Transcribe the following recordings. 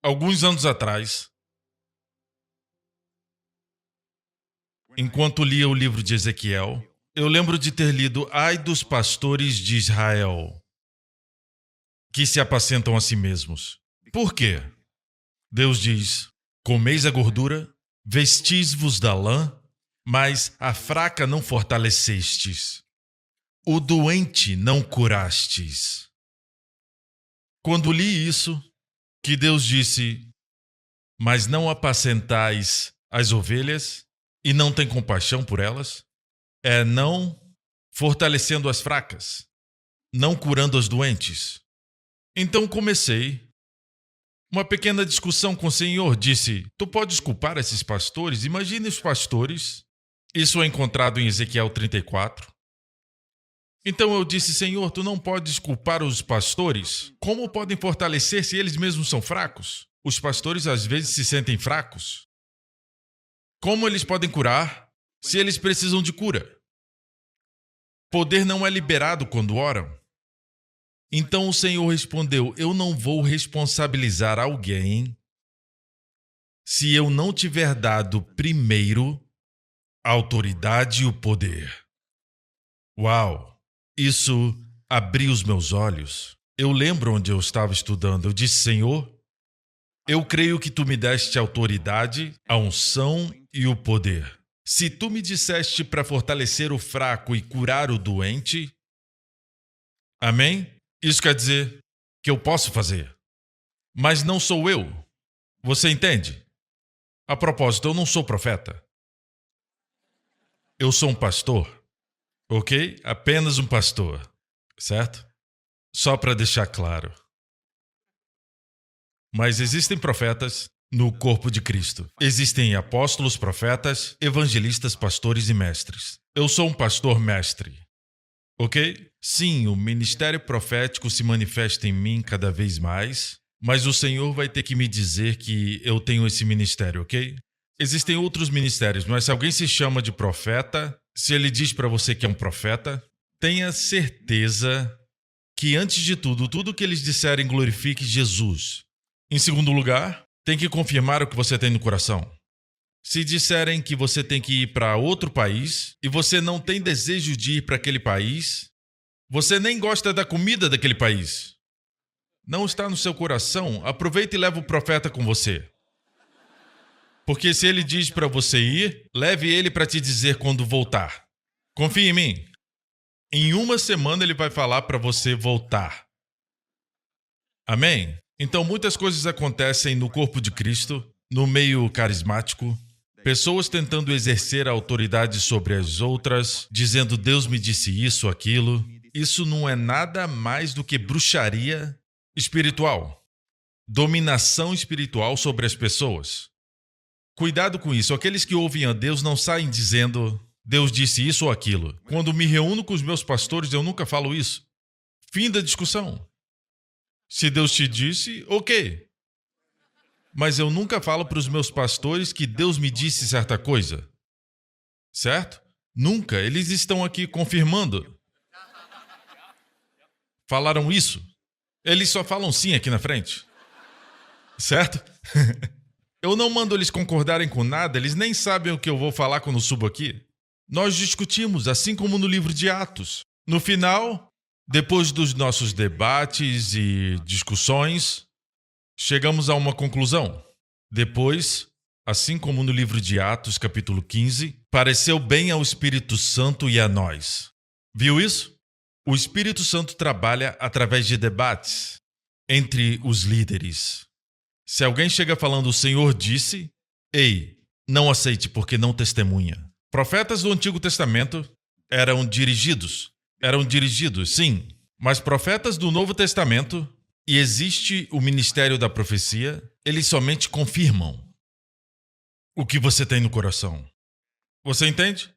Alguns anos atrás, enquanto lia o livro de Ezequiel, eu lembro de ter lido: Ai dos pastores de Israel, que se apacentam a si mesmos. Por quê? Deus diz: comeis a gordura, vestis-vos da lã, mas a fraca não fortalecestes, o doente não curastes. Quando li isso, que Deus disse: mas não apacentais as ovelhas e não tem compaixão por elas, não fortalecendo as fracas, não curando as doentes. Então comecei uma pequena discussão com o Senhor. Disse: tu podes culpar esses pastores? Imagine os pastores. Isso é encontrado em Ezequiel 34. Então eu disse: Senhor, tu não podes culpar os pastores? Como podem fortalecer se eles mesmos são fracos? Os pastores às vezes se sentem fracos. Como eles podem curar se eles precisam de cura? Poder não é liberado quando oram. Então o Senhor respondeu: eu não vou responsabilizar alguém se eu não tiver dado primeiro a autoridade e o poder. Uau! Isso abriu os meus olhos. Eu lembro onde eu estava estudando. Eu disse: Senhor, eu creio que tu me deste a autoridade, a unção e o poder. Se tu me disseste para fortalecer o fraco e curar o doente, amém? Isso quer dizer que eu posso fazer. Mas não sou eu. Você entende? A propósito, eu não sou profeta. Eu sou um pastor. Ok? Apenas um pastor. Certo? Só para deixar claro. Mas existem profetas no corpo de Cristo. Existem apóstolos, profetas, evangelistas, pastores e mestres. Eu sou um pastor mestre. Ok? Sim, o ministério profético se manifesta em mim cada vez mais, mas o Senhor vai ter que me dizer que eu tenho esse ministério, ok? Existem outros ministérios, mas se alguém se chama de profeta, se ele diz para você que é um profeta, tenha certeza que, antes de tudo, tudo que eles disserem glorifique Jesus. Em segundo lugar, tem que confirmar o que você tem no coração. Se disserem que você tem que ir para outro país e você não tem desejo de ir para aquele país, você nem gosta da comida daquele país, não está no seu coração, aproveita e leva o profeta com você. Porque se ele diz para você ir, leve ele para te dizer quando voltar. Confie em mim. Em uma semana ele vai falar para você voltar. Amém? Então muitas coisas acontecem no corpo de Cristo, no meio carismático. Pessoas tentando exercer a autoridade sobre as outras, dizendo: Deus me disse isso, aquilo. Isso não é nada mais do que bruxaria espiritual. Dominação espiritual sobre as pessoas. Cuidado com isso. Aqueles que ouvem a Deus não saem dizendo: Deus disse isso ou aquilo. Quando me reúno com os meus pastores, eu nunca falo isso. Fim da discussão. Se Deus te disse, ok. Mas eu nunca falo para os meus pastores que Deus me disse certa coisa. Certo? Nunca. Eles estão aqui confirmando. Falaram isso. Eles só falam sim aqui na frente. Certo? Eu não mando eles concordarem com nada, eles nem sabem o que eu vou falar quando subo aqui. Nós discutimos, assim como no livro de Atos. No final, depois dos nossos debates e discussões, chegamos a uma conclusão. Depois, assim como no livro de Atos, capítulo 15, pareceu bem ao Espírito Santo e a nós. Viu isso? O Espírito Santo trabalha através de debates entre os líderes. Se alguém chega falando: o Senhor disse, ei, não aceite porque não testemunha. Profetas do Antigo Testamento eram dirigidos, sim, mas profetas do Novo Testamento, e existe o ministério da profecia, eles somente confirmam o que você tem no coração. Você entende?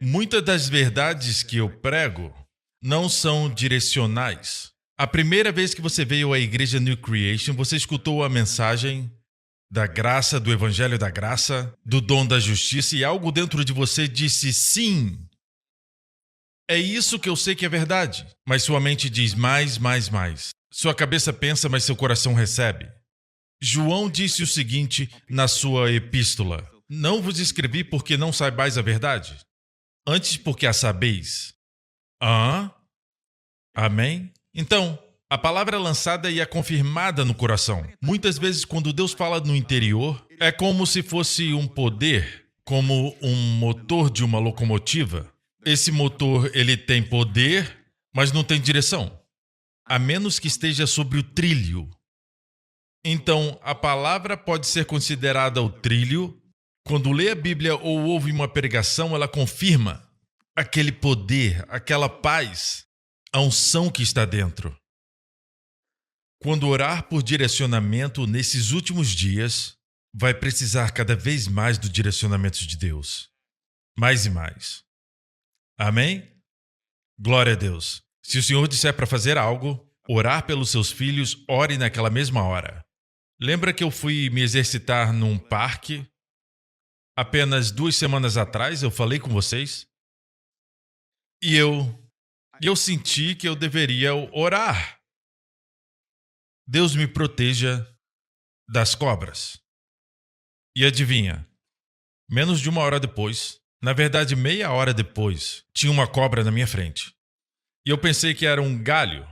Muitas das verdades que eu prego não são direcionais. A primeira vez que você veio à igreja New Creation, você escutou a mensagem da graça, do evangelho da graça, do dom da justiça, e algo dentro de você disse sim. É isso que eu sei que é verdade. Mas sua mente diz mais, mais, mais. Sua cabeça pensa, mas seu coração recebe. João disse o seguinte na sua epístola: Não vos escrevi porque não saibais a verdade, antes porque a sabeis. Amém? Então, a palavra é lançada e é confirmada no coração. Muitas vezes, quando Deus fala no interior, é como se fosse um poder, como um motor de uma locomotiva. Esse motor, ele tem poder, mas não tem direção, a menos que esteja sobre o trilho. Então, a palavra pode ser considerada o trilho. Quando lê a Bíblia ou ouve uma pregação, ela confirma aquele poder, aquela paz, a unção que está dentro. Quando orar por direcionamento nesses últimos dias, vai precisar cada vez mais do direcionamento de Deus. Mais e mais. Amém? Glória a Deus. Se o Senhor disser para fazer algo, orar pelos seus filhos, ore naquela mesma hora. Lembra que eu fui me exercitar num parque? Apenas 2 semanas atrás eu falei com vocês. E eu senti que eu deveria orar. Deus me proteja das cobras. E adivinha? Menos de 1 hora depois, na verdade meia hora depois, tinha uma cobra na minha frente. E eu pensei que era um galho.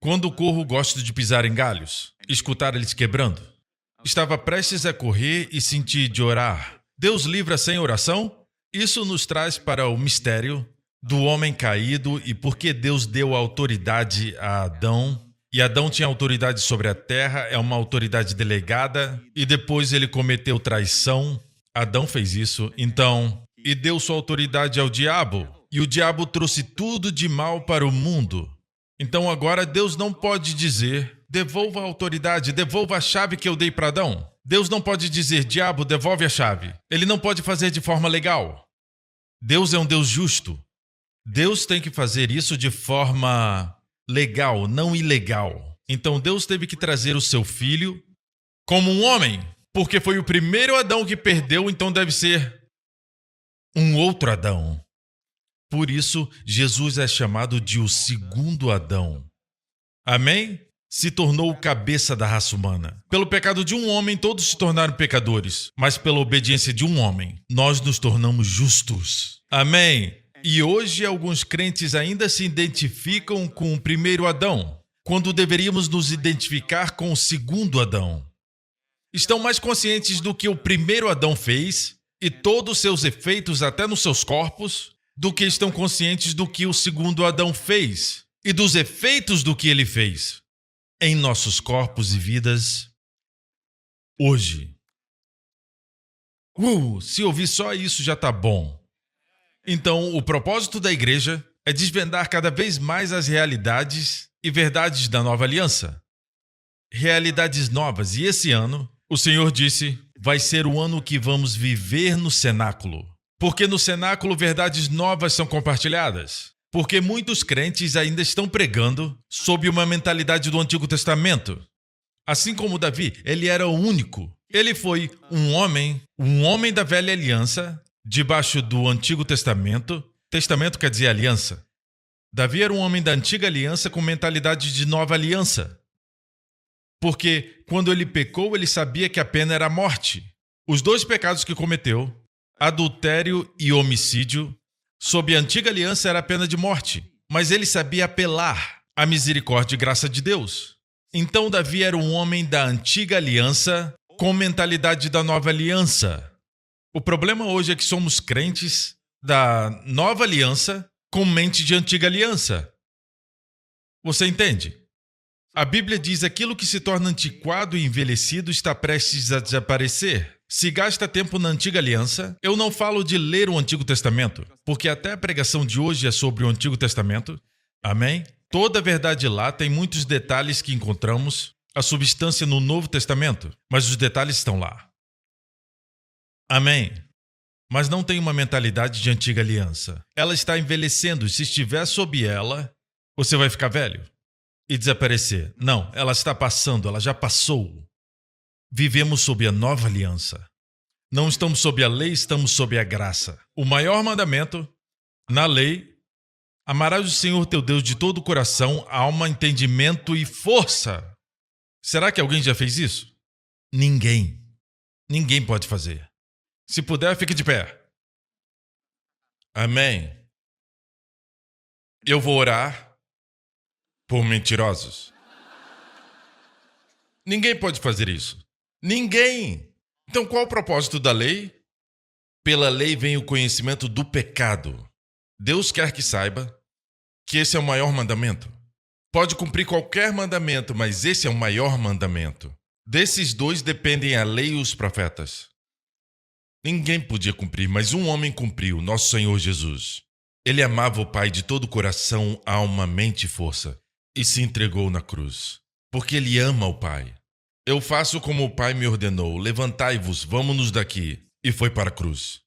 Quando corro, gosto de pisar em galhos, escutar eles quebrando. Estava prestes a correr e senti de orar. Deus livra sem oração? Isso nos traz para o mistério do homem caído e por que Deus deu autoridade a Adão. E Adão tinha autoridade sobre a terra, é uma autoridade delegada, e depois ele cometeu traição. Adão fez isso, então, e deu sua autoridade ao diabo. E o diabo trouxe tudo de mal para o mundo. Então agora Deus não pode dizer, devolva a autoridade, devolva a chave que eu dei para Adão. Deus não pode dizer, diabo, devolve a chave. Ele não pode fazer de forma legal. Deus é um Deus justo. Deus tem que fazer isso de forma legal, não ilegal. Então Deus teve que trazer o seu filho como um homem, porque foi o primeiro Adão que perdeu, então deve ser um outro Adão. Por isso, Jesus é chamado de o segundo Adão. Amém? Se tornou o cabeça da raça humana. Pelo pecado de um homem, todos se tornaram pecadores. Mas pela obediência de um homem, nós nos tornamos justos. Amém? E hoje, alguns crentes ainda se identificam com o primeiro Adão, quando deveríamos nos identificar com o segundo Adão. Estão mais conscientes do que o primeiro Adão fez e todos os seus efeitos até nos seus corpos, do que estão conscientes do que o segundo Adão fez e dos efeitos do que ele fez em nossos corpos e vidas hoje. Se ouvir só isso já tá bom. Então, o propósito da igreja é desvendar cada vez mais as realidades e verdades da nova aliança. Realidades novas. E esse ano, o Senhor disse, vai ser o ano que vamos viver no cenáculo. Porque no cenáculo verdades novas são compartilhadas. Porque muitos crentes ainda estão pregando sob uma mentalidade do Antigo Testamento. Assim como Davi, ele era o único. Ele foi um homem da velha aliança, debaixo do Antigo Testamento. Testamento quer dizer aliança. Davi era um homem da antiga aliança com mentalidade de nova aliança. Porque quando ele pecou, ele sabia que a pena era a morte. Os 2 pecados que cometeu, adultério e homicídio, sob a antiga aliança era a pena de morte, mas ele sabia apelar à misericórdia e graça de Deus. Então Davi era um homem da antiga aliança com mentalidade da nova aliança. O problema hoje é que somos crentes da nova aliança com mente de antiga aliança. Você entende? A Bíblia diz que aquilo que se torna antiquado e envelhecido está prestes a desaparecer. Se gasta tempo na antiga aliança, eu não falo de ler o Antigo Testamento, porque até a pregação de hoje é sobre o Antigo Testamento. Amém? Toda a verdade lá tem muitos detalhes que encontramos, a substância no Novo Testamento, mas os detalhes estão lá. Amém? Mas não tem uma mentalidade de antiga aliança. Ela está envelhecendo e se estiver sob ela, você vai ficar velho e desaparecer. Não, ela está passando, ela já passou. Vivemos sob a nova aliança. Não estamos sob a lei, estamos sob a graça. O maior mandamento, na lei, amarás o Senhor teu Deus de todo o coração, alma, entendimento e força. Será que alguém já fez isso? Ninguém. Ninguém pode fazer. Se puder, fique de pé. Amém. Eu vou orar por mentirosos. Ninguém pode fazer isso. Ninguém. Então, qual o propósito da lei? Pela lei vem o conhecimento do pecado. Deus quer que saiba que esse é o maior mandamento. Pode cumprir qualquer mandamento, mas esse é o maior mandamento. Desses dois dependem a lei e os profetas. Ninguém podia cumprir, mas um homem cumpriu, nosso Senhor Jesus. Ele amava o Pai de todo o coração, alma, mente e força, e se entregou na cruz, porque ele ama o Pai. Eu faço como o Pai me ordenou, levantai-vos, vamos-nos daqui. E foi para a cruz.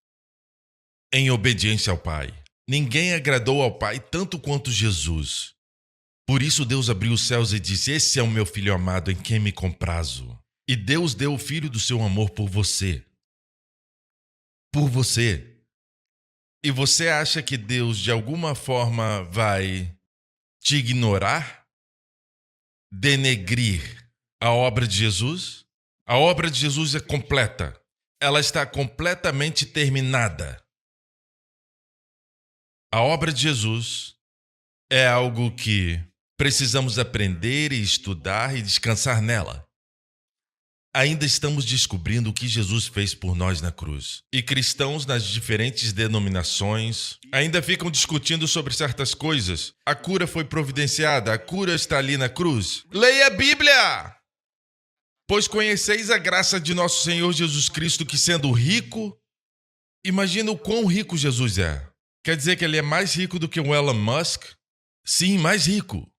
Em obediência ao Pai. Ninguém agradou ao Pai tanto quanto Jesus. Por isso Deus abriu os céus e disse: esse é o meu Filho amado em quem me comprazo. E Deus deu o Filho do seu amor por você. Por você. E você acha que Deus de alguma forma vai te ignorar? Denegrir a obra de Jesus? A obra de Jesus é completa. Ela está completamente terminada. A obra de Jesus é algo que precisamos aprender e estudar e descansar nela. Ainda estamos descobrindo o que Jesus fez por nós na cruz. E cristãos nas diferentes denominações ainda ficam discutindo sobre certas coisas. A cura foi providenciada, a cura está ali na cruz. Leia a Bíblia! Pois conheceis a graça de nosso Senhor Jesus Cristo, que sendo rico, imagina o quão rico Jesus é. Quer dizer que ele é mais rico do que o Elon Musk? Sim, mais rico.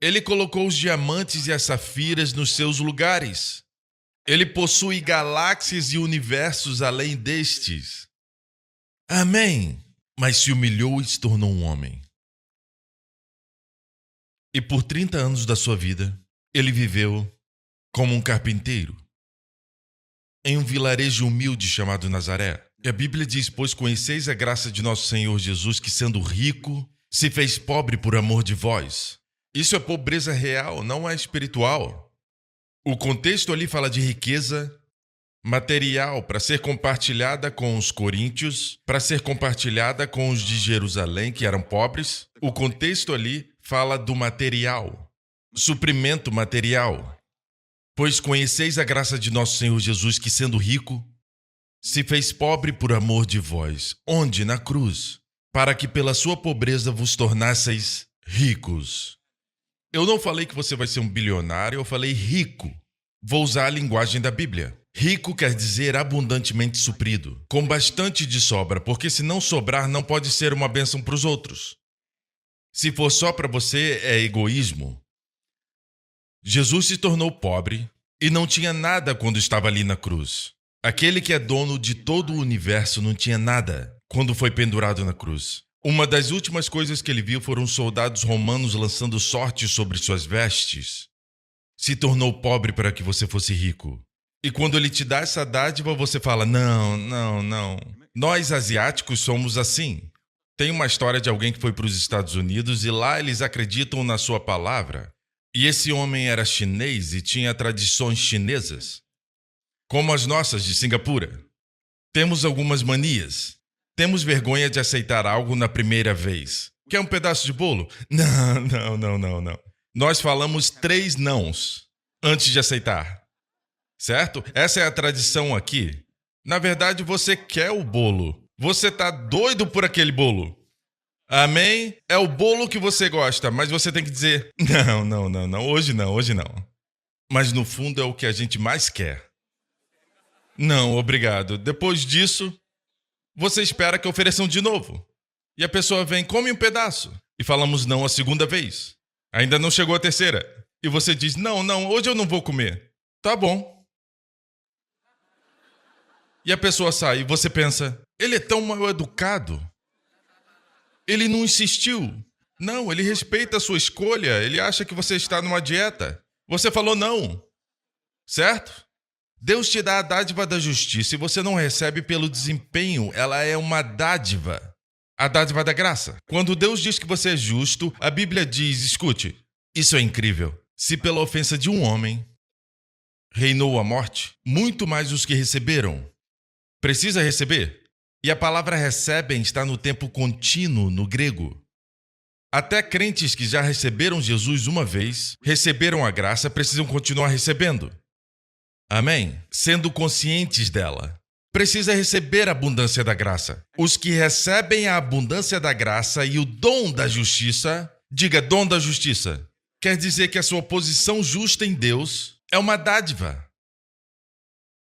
Ele colocou os diamantes e as safiras nos seus lugares. Ele possui galáxias e universos além destes. Amém. Mas se humilhou e se tornou um homem. E por 30 anos da sua vida, ele viveu como um carpinteiro, em um vilarejo humilde chamado Nazaré. E a Bíblia diz: pois conheceis a graça de nosso Senhor Jesus, que sendo rico, se fez pobre por amor de vós. Isso é pobreza real, não é espiritual. O contexto ali fala de riqueza material para ser compartilhada com os coríntios, para ser compartilhada com os de Jerusalém, que eram pobres. O contexto ali fala do material, suprimento material. Pois conheceis a graça de nosso Senhor Jesus, que sendo rico, se fez pobre por amor de vós. Onde? Na cruz. Para que pela sua pobreza vos tornasseis ricos. Eu não falei que você vai ser um bilionário, eu falei rico. Vou usar a linguagem da Bíblia. Rico quer dizer abundantemente suprido, com bastante de sobra, porque se não sobrar, não pode ser uma bênção para os outros. Se for só para você, é egoísmo. Jesus se tornou pobre e não tinha nada quando estava ali na cruz. Aquele que é dono de todo o universo não tinha nada quando foi pendurado na cruz. Uma das últimas coisas que ele viu foram soldados romanos lançando sorte sobre suas vestes. Se tornou pobre para que você fosse rico. E quando ele te dá essa dádiva, você fala: não. Nós asiáticos somos assim. Tem uma história de alguém que foi para os Estados Unidos e lá eles acreditam na sua palavra. E esse homem era chinês e tinha tradições chinesas, como as nossas de Singapura. Temos algumas manias. Temos vergonha de aceitar algo na primeira vez. Quer um pedaço de bolo? Não. Nós falamos 3 nãos antes de aceitar. Certo? Essa é a tradição aqui. Na verdade, você quer o bolo. Você tá doido por aquele bolo. Amém? É o bolo que você gosta, mas você tem que dizer: não, hoje não. Mas no fundo é o que a gente mais quer. Não, obrigado. Depois disso, você espera que ofereçam de novo. E a pessoa vem: come um pedaço. E falamos não a segunda vez. Ainda não chegou a terceira. E você diz: não, hoje eu não vou comer. Tá bom. E a pessoa sai e você pensa: ele é tão mal educado. Ele não insistiu. Não, ele respeita a sua escolha. Ele acha que você está numa dieta. Você falou não. Certo? Deus te dá a dádiva da justiça e você não recebe pelo desempenho. Ela é uma dádiva. A dádiva da graça. Quando Deus diz que você é justo, a Bíblia diz: escute, isso é incrível. Se pela ofensa de um homem reinou a morte, muito mais os que receberam. Precisa receber. E a palavra recebem está no tempo contínuo no grego. Até crentes que já receberam Jesus uma vez, receberam a graça, precisam continuar recebendo. Amém? Sendo conscientes dela. Precisa receber a abundância da graça. Os que recebem a abundância da graça e o dom da justiça, diga dom da justiça, quer dizer que a sua posição justa em Deus é uma dádiva.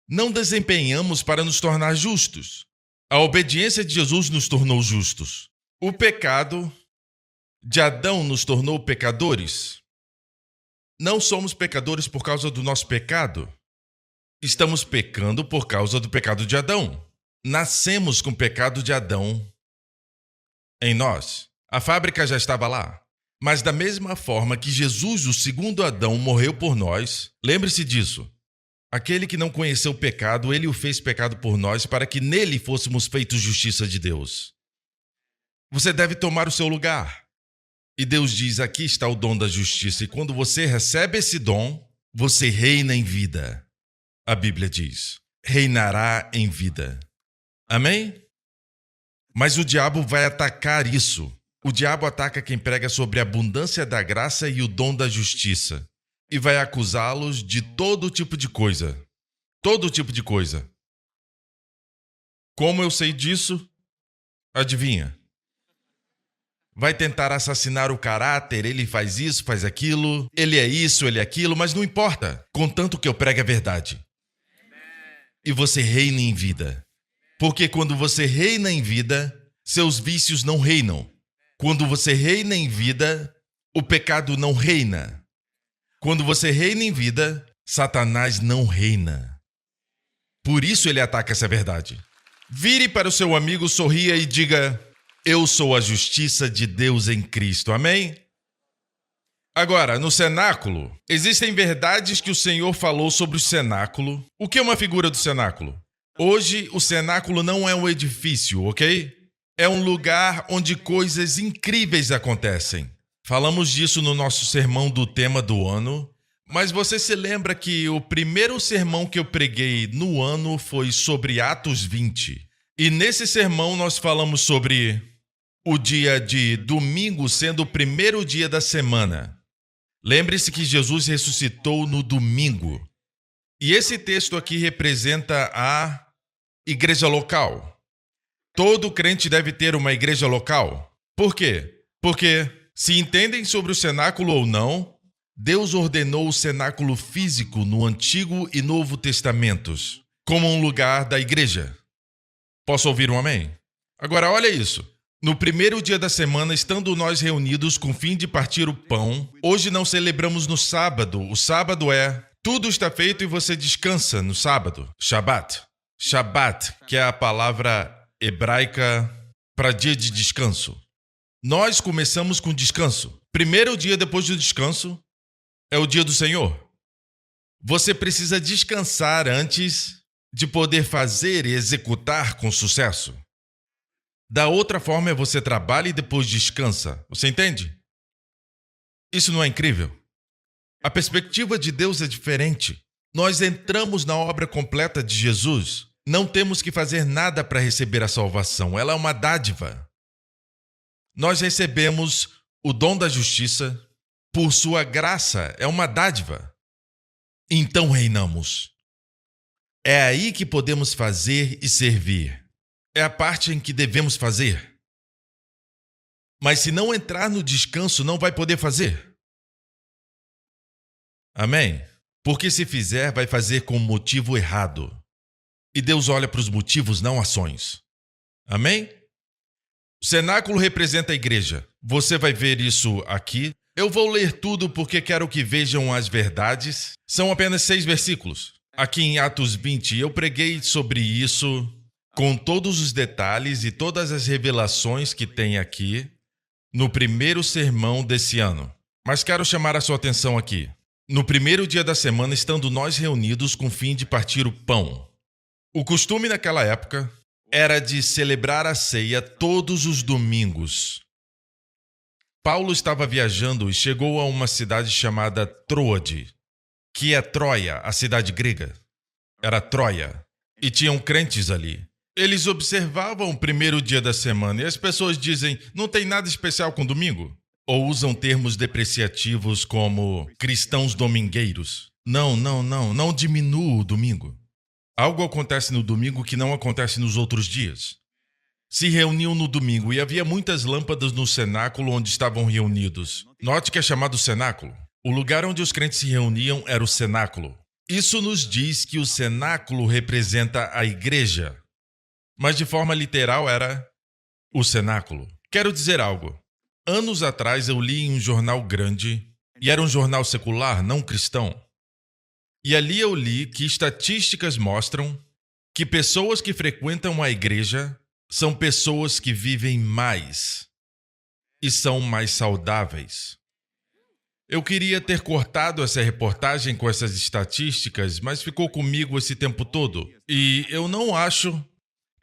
Não desempenhamos para nos tornar justos. A obediência de Jesus nos tornou justos. O pecado de Adão nos tornou pecadores. Não somos pecadores por causa do nosso pecado. Estamos pecando por causa do pecado de Adão. Nascemos com o pecado de Adão em nós. A fábrica já estava lá. Mas da mesma forma que Jesus, o segundo Adão, morreu por nós, lembre-se disso. Aquele que não conheceu o pecado, ele o fez pecado por nós para que nele fôssemos feitos justiça de Deus. Você deve tomar o seu lugar. E Deus diz, aqui está o dom da justiça. E quando você recebe esse dom, você reina em vida. A Bíblia diz, reinará em vida. Amém? Mas o diabo vai atacar isso. O diabo ataca quem prega sobre a abundância da graça e o dom da justiça. E vai acusá-los de todo tipo de coisa. Todo tipo de coisa. Como eu sei disso? Adivinha? Vai tentar assassinar o caráter, ele faz isso, faz aquilo, ele é isso, ele é aquilo, mas não importa, contanto que eu pregue a verdade. E você reina em vida. Porque quando você reina em vida, seus vícios não reinam. Quando você reina em vida, o pecado não reina. Quando você reina em vida, Satanás não reina. Por isso ele ataca essa verdade. Vire para o seu amigo, sorria e diga, eu sou a justiça de Deus em Cristo. Amém? Agora, no cenáculo, existem verdades que o Senhor falou sobre o cenáculo. O que é uma figura do cenáculo? Hoje, o cenáculo não é um edifício, ok? É um lugar onde coisas incríveis acontecem. Falamos disso no nosso sermão do tema do ano, mas você se lembra que o primeiro sermão que eu preguei no ano foi sobre Atos 20. E nesse sermão nós falamos sobre o dia de domingo sendo o primeiro dia da semana. Lembre-se que Jesus ressuscitou no domingo. E esse texto aqui representa a igreja local. Todo crente deve ter uma igreja local. Por quê? Porque, se entendem sobre o cenáculo ou não, Deus ordenou o cenáculo físico no Antigo e Novo Testamentos, como um lugar da igreja. Posso ouvir um amém? Agora, olha isso. No primeiro dia da semana, estando nós reunidos com o fim de partir o pão, hoje não celebramos no sábado. O sábado tudo está feito e você descansa no sábado. Shabat. Shabat, que é a palavra hebraica para dia de descanso. Nós começamos com descanso. Primeiro dia depois do descanso é o dia do Senhor. Você precisa descansar antes de poder fazer e executar com sucesso. Da outra forma, você trabalha e depois descansa. Você entende? Isso não é incrível? A perspectiva de Deus é diferente. Nós entramos na obra completa de Jesus. Não temos que fazer nada para receber a salvação. Ela é uma dádiva. Nós recebemos o dom da justiça por sua graça. É uma dádiva. Então reinamos. É aí que podemos fazer e servir. É a parte em que devemos fazer. Mas se não entrar no descanso, não vai poder fazer. Amém? Porque se fizer, vai fazer com o motivo errado. E Deus olha para os motivos, não ações. Amém? O cenáculo representa a igreja. Você vai ver isso aqui. Eu vou ler tudo porque quero que vejam as verdades. São apenas 6 versículos. Aqui em Atos 20, eu preguei sobre isso com todos os detalhes e todas as revelações que tem aqui no primeiro sermão desse ano. Mas quero chamar a sua atenção aqui. No primeiro dia da semana, estando nós reunidos com o fim de partir o pão. O costume naquela época era de celebrar a ceia todos os domingos. Paulo estava viajando e chegou a uma cidade chamada Troade, que é Troia, a cidade grega. Era Troia. E tinham crentes ali. Eles observavam o primeiro dia da semana e as pessoas dizem, não tem nada especial com domingo? Ou usam termos depreciativos como cristãos domingueiros. Não diminua o domingo. Algo acontece no domingo que não acontece nos outros dias. Se reuniam no domingo e havia muitas lâmpadas no cenáculo onde estavam reunidos. Note que é chamado cenáculo. O lugar onde os crentes se reuniam era o cenáculo. Isso nos diz que o cenáculo representa a igreja. Mas de forma literal era o cenáculo. Quero dizer algo. Anos atrás eu li em um jornal grande, e era um jornal secular, não cristão. E ali eu li que estatísticas mostram que pessoas que frequentam a igreja são pessoas que vivem mais e são mais saudáveis. Eu queria ter cortado essa reportagem com essas estatísticas, mas ficou comigo esse tempo todo. E eu não acho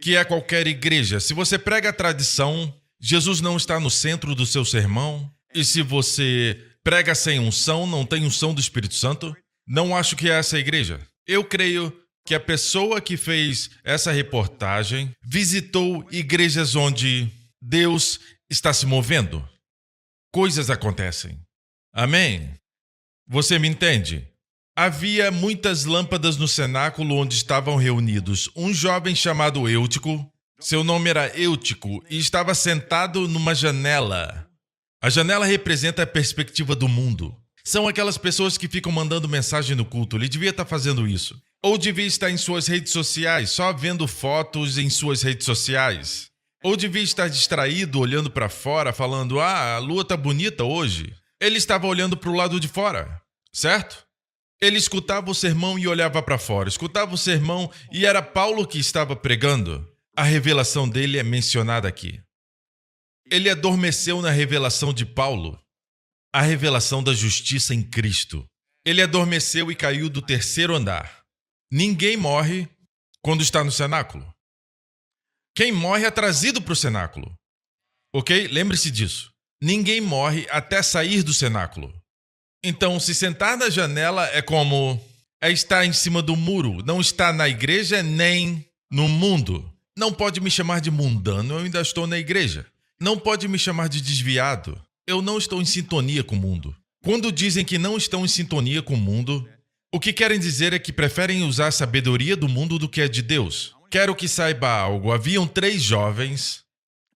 que é qualquer igreja. Se você prega a tradição, Jesus não está no centro do seu sermão. E se você prega sem unção, não tem unção do Espírito Santo, não acho que é essa a igreja. Eu creio que a pessoa que fez essa reportagem visitou igrejas onde Deus está se movendo. Coisas acontecem. Amém? Você me entende? Havia muitas lâmpadas no cenáculo onde estavam reunidos um jovem chamado Eutico. Seu nome era Eutico e estava sentado numa janela. A janela representa a perspectiva do mundo. São aquelas pessoas que ficam mandando mensagem no culto. Ele devia estar fazendo isso. Ou devia estar em suas redes sociais, só vendo fotos em suas redes sociais. Ou devia estar distraído, olhando para fora, falando, a lua está bonita hoje. Ele estava olhando para o lado de fora, certo? Ele escutava o sermão e olhava para fora. Escutava o sermão e era Paulo que estava pregando. A revelação dele é mencionada aqui. Ele adormeceu na revelação de Paulo, a revelação da justiça em Cristo. Ele adormeceu e caiu do terceiro andar. Ninguém morre quando está no cenáculo. Quem morre é trazido para o cenáculo. Ok? Lembre-se disso. Ninguém morre até sair do cenáculo. Então, se sentar na janela é como estar em cima do muro. Não está na igreja nem no mundo. Não pode me chamar de mundano, eu ainda estou na igreja. Não pode me chamar de desviado. Eu não estou em sintonia com o mundo. Quando dizem que não estão em sintonia com o mundo, o que querem dizer é que preferem usar a sabedoria do mundo do que a de Deus. Quero que saiba algo. Haviam 3 jovens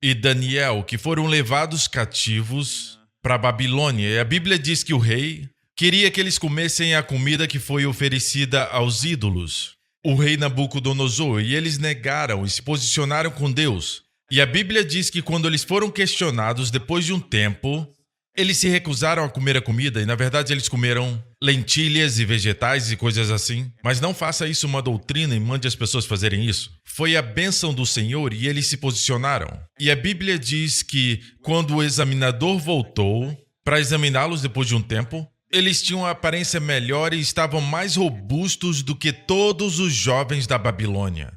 e Daniel que foram levados cativos para a Babilônia. E a Bíblia diz que o rei queria que eles comessem a comida que foi oferecida aos ídolos. O rei Nabucodonosor. E eles negaram e se posicionaram com Deus. E a Bíblia diz que quando eles foram questionados, depois de um tempo, eles se recusaram a comer a comida e, na verdade, eles comeram lentilhas e vegetais e coisas assim. Mas não faça isso uma doutrina e mande as pessoas fazerem isso. Foi a bênção do Senhor e eles se posicionaram. E a Bíblia diz que quando o examinador voltou para examiná-los depois de um tempo, eles tinham uma aparência melhor e estavam mais robustos do que todos os jovens da Babilônia,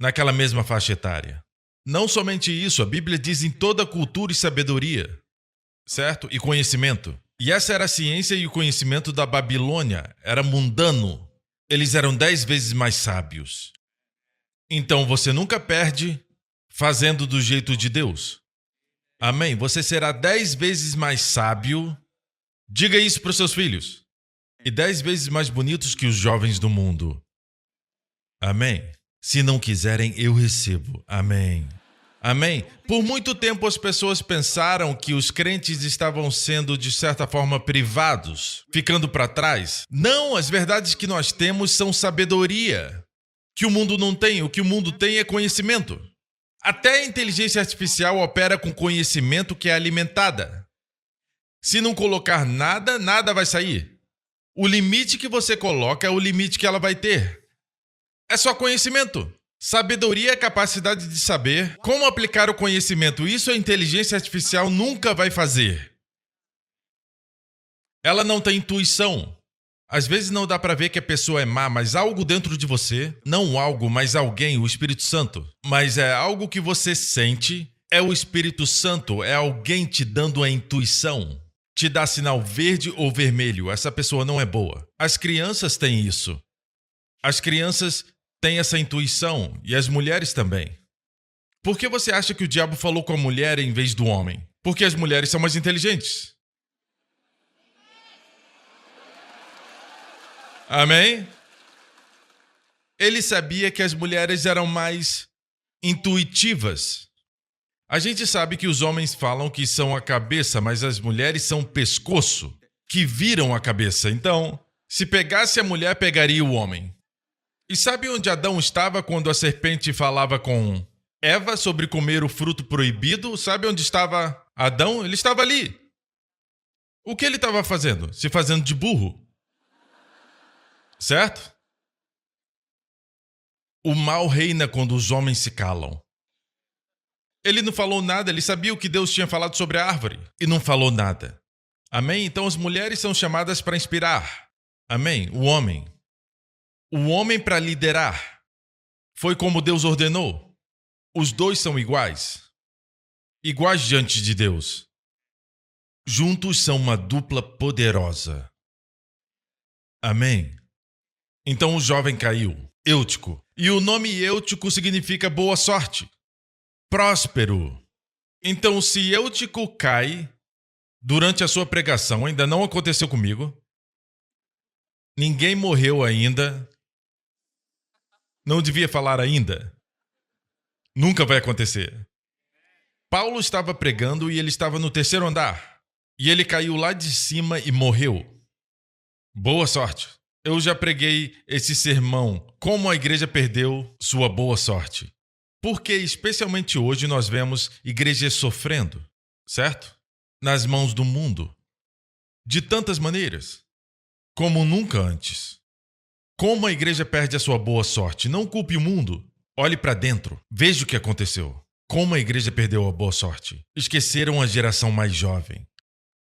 naquela mesma faixa etária. Não somente isso, a Bíblia diz em toda cultura e sabedoria, certo? E conhecimento. E essa era a ciência e o conhecimento da Babilônia. Era mundano. Eles eram 10 vezes mais sábios. Então você nunca perde fazendo do jeito de Deus. Amém? Você será 10 vezes mais sábio. Diga isso para os seus filhos. E 10 vezes mais bonitos que os jovens do mundo. Amém? Se não quiserem, eu recebo. Amém. Amém? Por muito tempo as pessoas pensaram que os crentes estavam sendo, de certa forma, privados, ficando para trás. Não, as verdades que nós temos são sabedoria, que o mundo não tem. O que o mundo tem é conhecimento. Até a inteligência artificial opera com conhecimento que é alimentada. Se não colocar nada, nada vai sair. O limite que você coloca é o limite que ela vai ter. É só conhecimento. Sabedoria é a capacidade de saber como aplicar o conhecimento. Isso a inteligência artificial nunca vai fazer. Ela não tem intuição. Às vezes não dá para ver que a pessoa é má, mas algo dentro de você, não algo, mas alguém, o Espírito Santo. Mas é algo que você sente, é o Espírito Santo, é alguém te dando a intuição, te dá sinal verde ou vermelho. Essa pessoa não é boa. As crianças têm isso. As crianças têm essa intuição e as mulheres também. Por que você acha que o diabo falou com a mulher em vez do homem? Porque as mulheres são mais inteligentes. Amém? Ele sabia que as mulheres eram mais intuitivas. A gente sabe que os homens falam que são a cabeça, mas as mulheres são o pescoço, que viram a cabeça. Então, se pegasse a mulher, pegaria o homem. E sabe onde Adão estava quando a serpente falava com Eva sobre comer o fruto proibido? Sabe onde estava Adão? Ele estava ali. O que ele estava fazendo? Se fazendo de burro. Certo? O mal reina quando os homens se calam. Ele não falou nada, ele sabia o que Deus tinha falado sobre a árvore e não falou nada. Amém? Então as mulheres são chamadas para inspirar. Amém? O homem para liderar. Foi como Deus ordenou. Os dois são iguais. Iguais diante de Deus. Juntos são uma dupla poderosa. Amém? Então o jovem caiu, Eutico. E o nome Eutico significa boa sorte. Próspero. Então, se Eutico cai durante a sua pregação, ainda não aconteceu comigo, ninguém morreu ainda, não devia falar ainda, nunca vai acontecer. Paulo estava pregando e ele estava no 3º andar, e ele caiu lá de cima e morreu. Boa sorte. Eu já preguei esse sermão, como a igreja perdeu sua boa sorte. Porque, especialmente hoje, nós vemos igrejas sofrendo, certo? Nas mãos do mundo. De tantas maneiras. Como nunca antes. Como a igreja perde a sua boa sorte? Não culpe o mundo. Olhe para dentro. Veja o que aconteceu. Como a igreja perdeu a boa sorte. Esqueceram a geração mais jovem.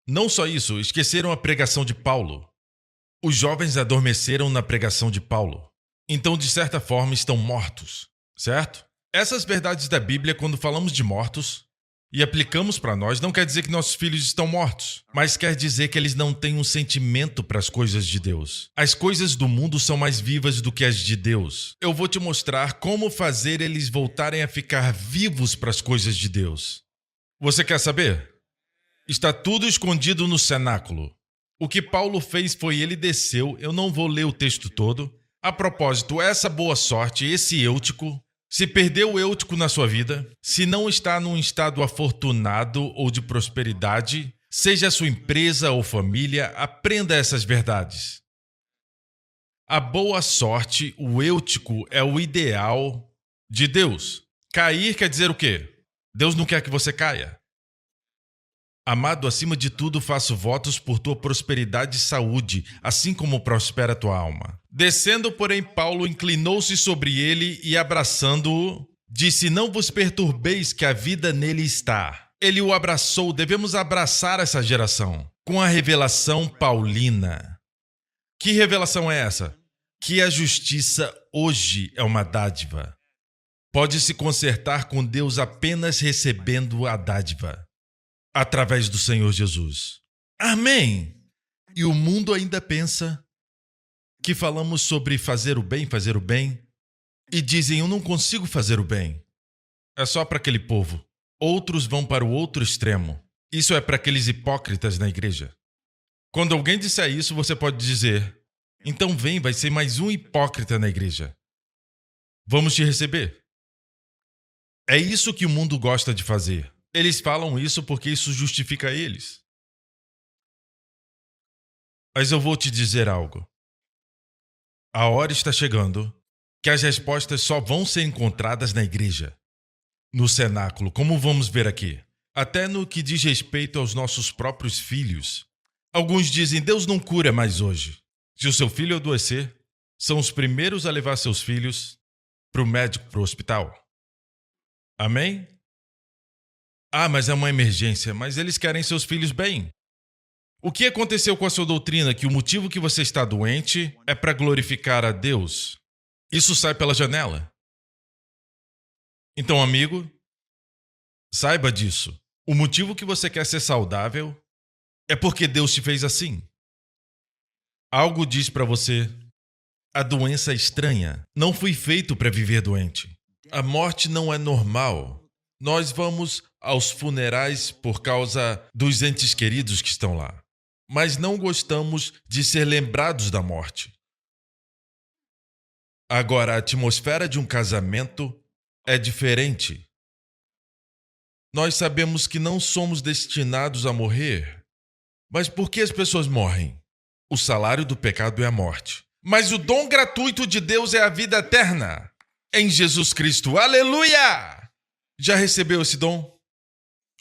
Não só isso, esqueceram a pregação de Paulo. Os jovens adormeceram na pregação de Paulo. Então, de certa forma, estão mortos, certo? Essas verdades da Bíblia, quando falamos de mortos e aplicamos para nós, não quer dizer que nossos filhos estão mortos, mas quer dizer que eles não têm um sentimento para as coisas de Deus. As coisas do mundo são mais vivas do que as de Deus. Eu vou te mostrar como fazer eles voltarem a ficar vivos para as coisas de Deus. Você quer saber? Está tudo escondido no cenáculo. O que Paulo fez foi ele desceu, eu não vou ler o texto todo. A propósito, essa boa sorte, esse Eutico, se perdeu o Eutico na sua vida, se não está num estado afortunado ou de prosperidade, seja a sua empresa ou família, aprenda essas verdades. A boa sorte, o Eutico, é o ideal de Deus. Cair quer dizer o quê? Deus não quer que você caia. Amado, acima de tudo, faço votos por tua prosperidade e saúde, assim como prospera tua alma. Descendo, porém, Paulo inclinou-se sobre ele e, abraçando-o, disse: não vos perturbeis, que a vida nele está. Ele o abraçou. Devemos abraçar essa geração com a revelação paulina. Que revelação é essa? Que a justiça hoje é uma dádiva. Pode se consertar com Deus apenas recebendo a dádiva. Através do Senhor Jesus. Amém! E o mundo ainda pensa que falamos sobre fazer o bem, e dizem: eu não consigo fazer o bem. É só para aquele povo. Outros vão para o outro extremo. Isso é para aqueles hipócritas na igreja. Quando alguém disser isso, você pode dizer: então vem, vai ser mais um hipócrita na igreja. Vamos te receber. É isso que o mundo gosta de fazer. Eles falam isso porque isso justifica eles. Mas eu vou te dizer algo. A hora está chegando que as respostas só vão ser encontradas na igreja, no cenáculo, como vamos ver aqui. Até no que diz respeito aos nossos próprios filhos. Alguns dizem: Deus não cura mais hoje. Se o seu filho adoecer, são os primeiros a levar seus filhos para o médico, para o hospital. Amém? Ah, mas é uma emergência, mas eles querem seus filhos bem. O que aconteceu com a sua doutrina que o motivo que você está doente é para glorificar a Deus? Isso sai pela janela. Então, amigo, saiba disso. O motivo que você quer ser saudável É porque Deus te fez assim. Algo diz para você: a doença é estranha. Não fui feito para viver doente. A morte não é normal. Nós vamos aos funerais por causa dos entes queridos que estão lá. Mas não gostamos de ser lembrados da morte. Agora, a atmosfera de um casamento é diferente. Nós sabemos que não somos destinados a morrer. Mas por que as pessoas morrem? O salário do pecado é a morte. Mas o dom gratuito de Deus é a vida eterna. Em Jesus Cristo. Aleluia! Já recebeu esse dom?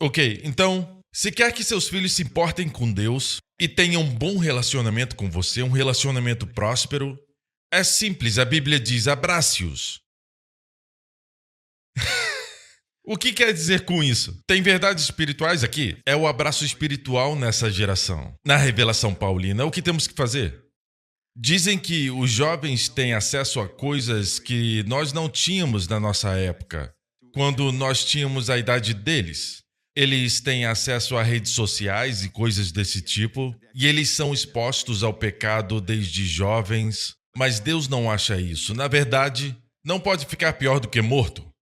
Ok, então, se quer que seus filhos se importem com Deus e tenham um bom relacionamento com você, um relacionamento próspero, é simples, a Bíblia diz: abrace-os. O que quer dizer com isso? Tem verdades espirituais aqui? É o abraço espiritual nessa geração. Na revelação paulina, o que temos que fazer? Dizem que os jovens têm acesso a coisas que nós não tínhamos na nossa época, quando nós tínhamos a idade deles. Eles têm acesso a redes sociais e coisas desse tipo, e eles são expostos ao pecado desde jovens, mas Deus não acha isso. Na verdade, não pode ficar pior do que morto.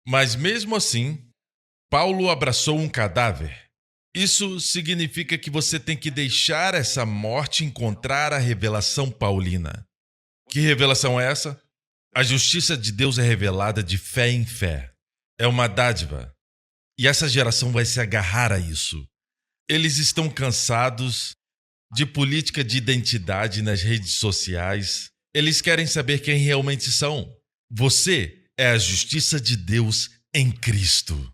Mas mesmo assim, Paulo abraçou um cadáver. Isso significa que você tem que deixar essa morte encontrar a revelação paulina. Que revelação é essa? A justiça de Deus é revelada de fé em fé. É uma dádiva. E essa geração vai se agarrar a isso. Eles estão cansados de política de identidade nas redes sociais. Eles querem saber quem realmente são. Você é a justiça de Deus em Cristo.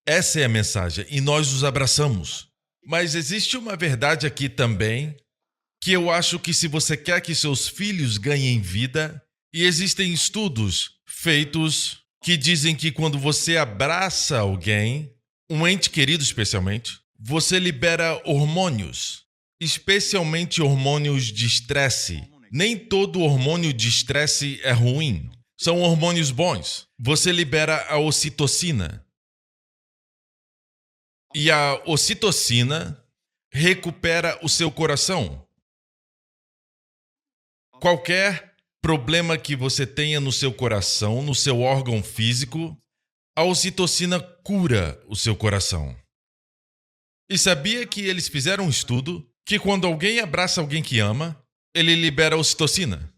Essa é a mensagem e nós os abraçamos. Mas existe uma verdade aqui também, que eu acho que se você quer que seus filhos ganhem vida, e existem estudos feitos que dizem que quando você abraça alguém, um ente querido especialmente, você libera hormônios, especialmente hormônios de estresse. Nem todo hormônio de estresse é ruim. São hormônios bons. Você libera a ocitocina. E a ocitocina recupera o seu coração. Qualquer problema que você tenha no seu coração, no seu órgão físico, a ocitocina cura o seu coração. E sabia que eles fizeram um estudo que quando alguém abraça alguém que ama, ele libera ocitocina?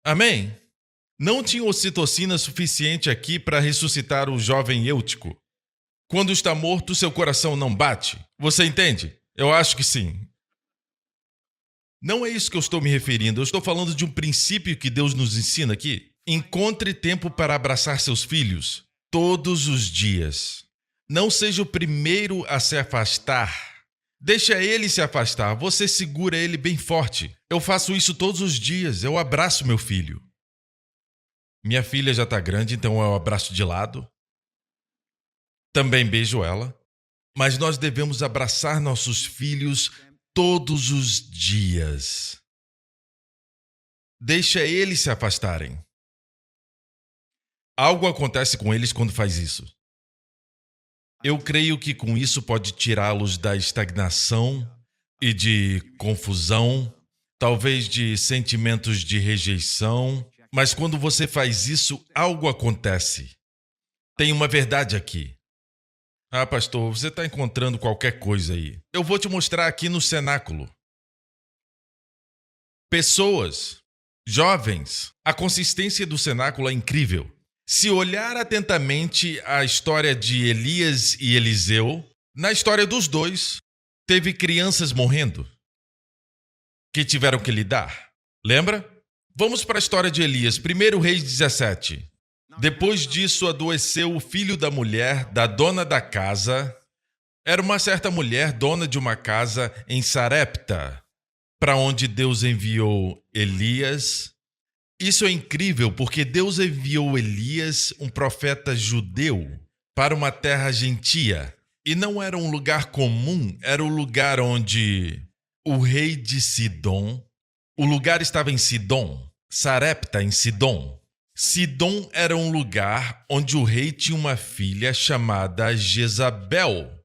Amém? Não tinha ocitocina suficiente aqui para ressuscitar o jovem Eutico. Quando está morto, seu coração não bate. Você entende? Eu acho que sim. Não é isso que eu estou me referindo. Eu estou falando de um princípio que Deus nos ensina aqui. Encontre tempo para abraçar seus filhos todos os dias. Não seja o primeiro a se afastar. Deixa ele se afastar. Você segura ele bem forte. Eu faço isso todos os dias. Eu abraço meu filho. Minha filha já está grande, então eu abraço de lado. Também beijo ela. Mas nós devemos abraçar nossos filhos todos os dias. Deixa eles se afastarem. Algo acontece com eles quando faz isso. Eu creio que com isso pode tirá-los da estagnação e de confusão, talvez de sentimentos de rejeição, mas quando você faz isso, algo acontece. Tem uma verdade aqui. Ah, pastor, você está encontrando qualquer coisa aí. Eu vou te mostrar aqui no cenáculo. Pessoas, jovens, a consistência do cenáculo é incrível. Se olhar atentamente a história de Elias e Eliseu, na história dos dois, teve crianças morrendo que tiveram que lidar. Lembra? Vamos para a história de Elias, 1 Reis 17. Depois disso, adoeceu o filho da mulher, da dona da casa. Era uma certa mulher, dona de uma casa em Sarepta, para onde Deus enviou Elias. Isso é incrível, porque Deus enviou Elias, um profeta judeu, para uma terra gentia. E não era um lugar comum, era o lugar onde o rei de Sidom, o lugar estava em Sidom, Sarepta em Sidom. Sidom era um lugar onde o rei tinha uma filha chamada Jezabel.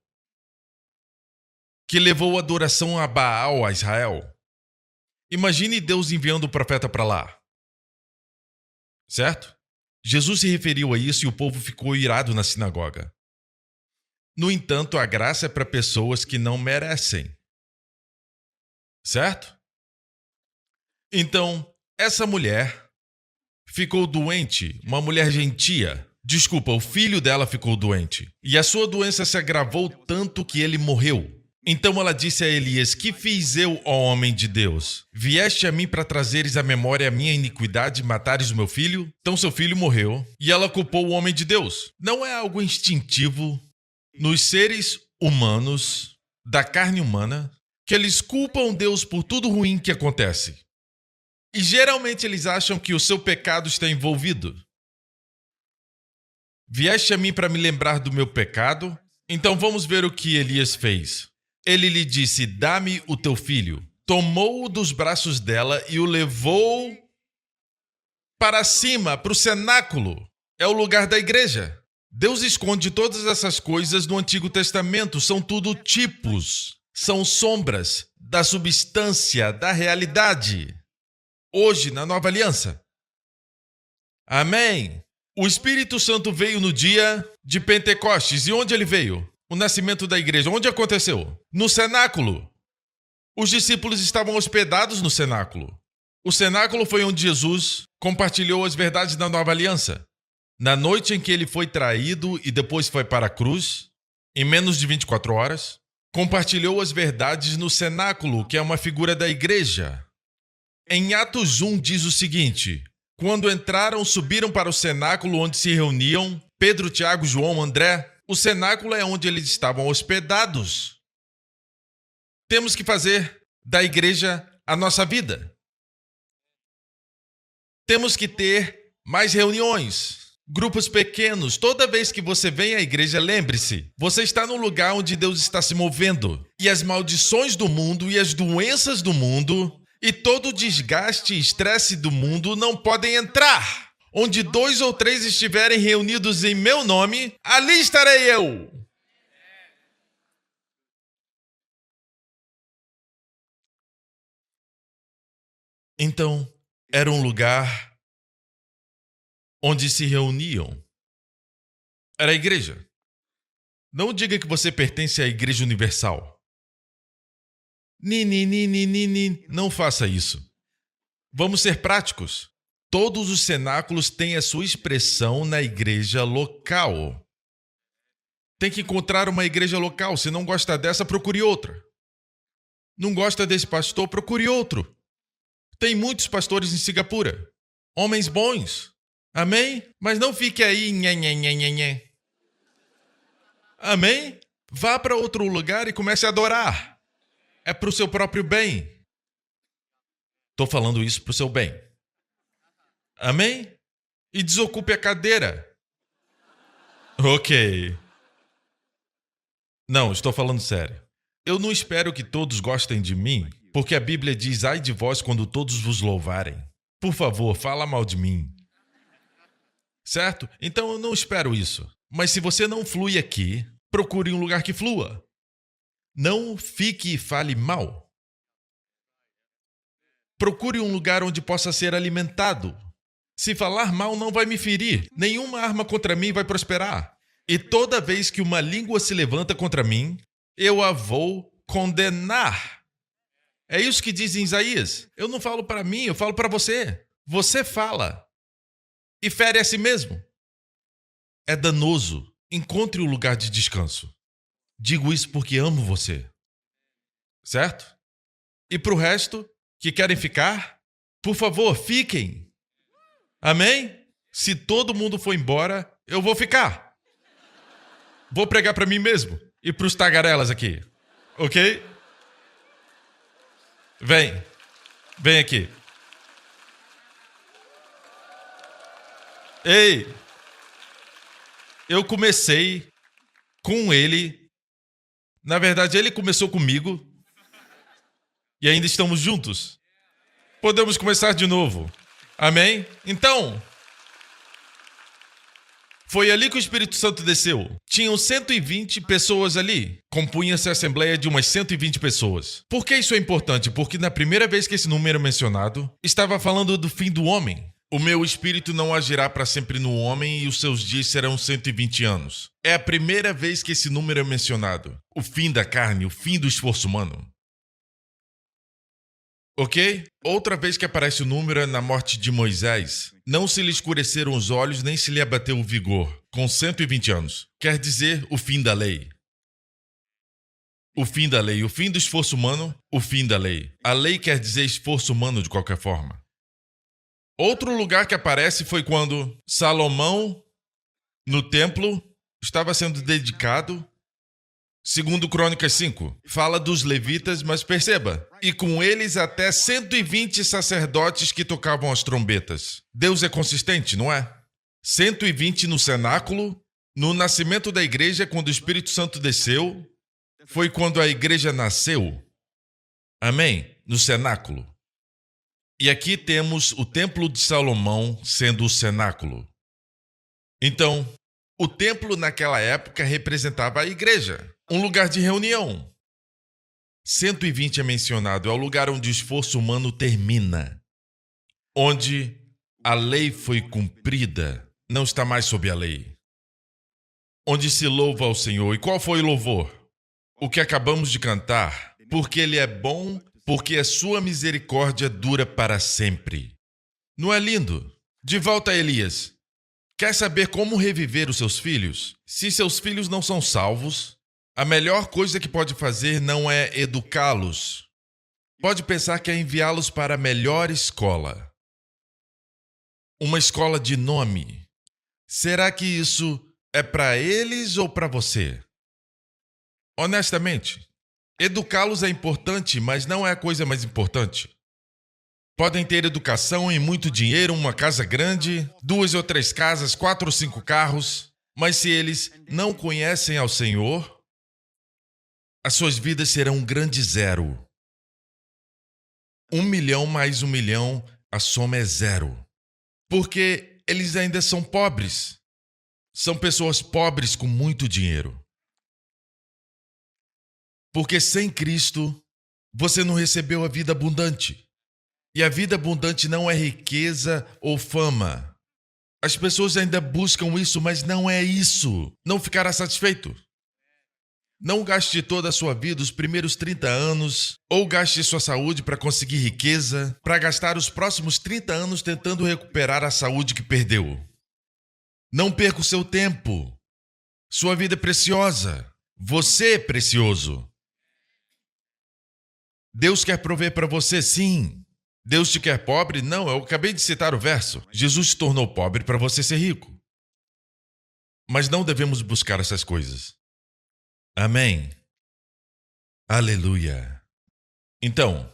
que levou a adoração a Baal a Israel. Imagine Deus enviando o profeta para lá. Certo? Jesus se referiu a isso e o povo ficou irado na sinagoga. No entanto, a graça é para pessoas que não merecem. Certo? Então, essa mulher ficou doente, uma mulher gentia. Desculpa, o filho dela ficou doente. E a sua doença se agravou tanto que ele morreu. Então ela disse a Elias: que fiz eu, ó homem de Deus? Vieste a mim para trazeres à memória a minha iniquidade e matares o meu filho? Então seu filho morreu. E ela culpou o homem de Deus. Não é algo instintivo nos seres humanos, da carne humana, que eles culpam Deus por tudo ruim que acontece. E geralmente eles acham que o seu pecado está envolvido. Vieste a mim para me lembrar do meu pecado? Então vamos ver o que Elias fez. Ele lhe disse: dá-me o teu filho. Tomou-o dos braços dela e o levou para cima, para o cenáculo. É o lugar da igreja. Deus esconde todas essas coisas no Antigo Testamento. São tudo tipos, são sombras da substância, da realidade. Hoje, na Nova Aliança. Amém. O Espírito Santo veio no dia de Pentecostes. E onde ele veio? O nascimento da igreja. Onde aconteceu? No cenáculo. Os discípulos estavam hospedados no cenáculo. O cenáculo foi onde Jesus compartilhou as verdades da Nova Aliança. Na noite em que ele foi traído e depois foi para a cruz, em menos de 24 horas, compartilhou as verdades no cenáculo, que é uma figura da igreja. Em Atos 1 diz o seguinte: quando entraram, subiram para o cenáculo onde se reuniam Pedro, Tiago, João, André. O cenáculo é onde eles estavam hospedados. Temos que fazer da igreja a nossa vida. Temos que ter mais reuniões, grupos pequenos. Toda vez que você vem à igreja, lembre-se, você está no lugar onde Deus está se movendo. E as maldições do mundo e as doenças do mundo e todo o desgaste e estresse do mundo não podem entrar. Onde 2 ou 3 estiverem reunidos em meu nome, ali estarei eu. Então, era um lugar onde se reuniam. Era a igreja. Não diga que você pertence à Igreja Universal. Não faça isso. Vamos ser práticos. Todos os cenáculos têm a sua expressão na igreja local. Tem que encontrar uma igreja local. Se não gosta dessa, procure outra. Não gosta desse pastor, procure outro. Tem muitos pastores em Singapura. Homens bons. Amém? Mas não fique aí. Nhê. Amém? Vá para outro lugar e comece a adorar. É para o seu próprio bem. Estou falando isso para o seu bem. Amém? E desocupe a cadeira. Ok. Não, estou falando sério. Eu não espero que todos gostem de mim, porque a Bíblia diz: ai de vós quando todos vos louvarem. Por favor, fala mal de mim. Certo? Então eu não espero isso. Mas se você não flui aqui, procure um lugar que flua. Não fique e fale mal. Procure um lugar onde possa ser alimentado. Se falar mal não vai me ferir. Nenhuma arma contra mim vai prosperar. E toda vez que uma língua se levanta contra mim, eu a vou condenar. É isso que diz em Isaías. Eu não falo para mim, eu falo para você. Você fala. E fere a si mesmo. É danoso. Encontre um lugar de descanso. Digo isso porque amo você. Certo? E para o resto, que querem ficar, por favor, fiquem. Amém? Se todo mundo for embora, eu vou ficar. Vou pregar para mim mesmo e para os tagarelas aqui. Ok? Vem aqui. Ei, eu comecei com ele. Na verdade, ele começou comigo e ainda estamos juntos. Podemos começar de novo. Amém? Então, Foi ali que o Espírito Santo desceu. Tinham 120 pessoas ali. Compunha-se a assembleia de umas 120 pessoas. Por que isso é importante? Porque na primeira vez que esse número é mencionado, estava falando do fim do homem. O meu espírito não agirá para sempre no homem e os seus dias serão 120 anos. É a primeira vez que esse número é mencionado. O fim da carne, o fim do esforço humano. Ok? Outra vez que aparece o número é na morte de Moisés. Não se lhe escureceram os olhos, nem se lhe abateu o vigor, com 120 anos. Quer dizer, o fim da lei. O fim da lei, o fim do esforço humano, o fim da lei. A lei quer dizer esforço humano de qualquer forma. Outro lugar que aparece foi quando Salomão, no templo, estava sendo dedicado. Segundo Crônicas 5, fala dos levitas, mas perceba, e com eles até 120 sacerdotes que tocavam as trombetas. Deus é consistente, não é? 120 no cenáculo, no nascimento da igreja, quando o Espírito Santo desceu, foi quando a igreja nasceu. Amém? No cenáculo. E aqui temos o templo de Salomão sendo o cenáculo. Então, o templo naquela época representava a igreja. Um lugar de reunião. 120 é mencionado, é o lugar onde o esforço humano termina. Onde a lei foi cumprida, não está mais sob a lei. Onde se louva ao Senhor. E qual foi o louvor? O que acabamos de cantar. Porque Ele é bom, porque a sua misericórdia dura para sempre. Não é lindo? De volta a Elias. Quer saber como reviver os seus filhos? Se seus filhos não são salvos, a melhor coisa que pode fazer não é educá-los. Pode pensar que é enviá-los para a melhor escola. Uma escola de nome. Será que isso é para eles ou para você? Honestamente, educá-los é importante, mas não é a coisa mais importante. Podem ter educação e muito dinheiro, uma casa grande, 2 ou 3 casas, 4 ou 5 carros, mas se eles não conhecem ao Senhor, as suas vidas serão um grande zero. 1 milhão mais 1 milhão, a soma é zero. Porque eles ainda são pobres. São pessoas pobres com muito dinheiro. Porque sem Cristo, você não recebeu a vida abundante. E a vida abundante não é riqueza ou fama. As pessoas ainda buscam isso, mas não é isso. Não ficará satisfeito. Não gaste toda a sua vida, os primeiros 30 anos, ou gaste sua saúde para conseguir riqueza, para gastar os próximos 30 anos tentando recuperar a saúde que perdeu. Não perca o seu tempo. Sua vida é preciosa. Você é precioso. Deus quer prover para você, sim. Deus te quer pobre? Não, eu acabei de citar o verso. Jesus se tornou pobre para você ser rico. Mas não devemos buscar essas coisas. Amém. Aleluia. Então,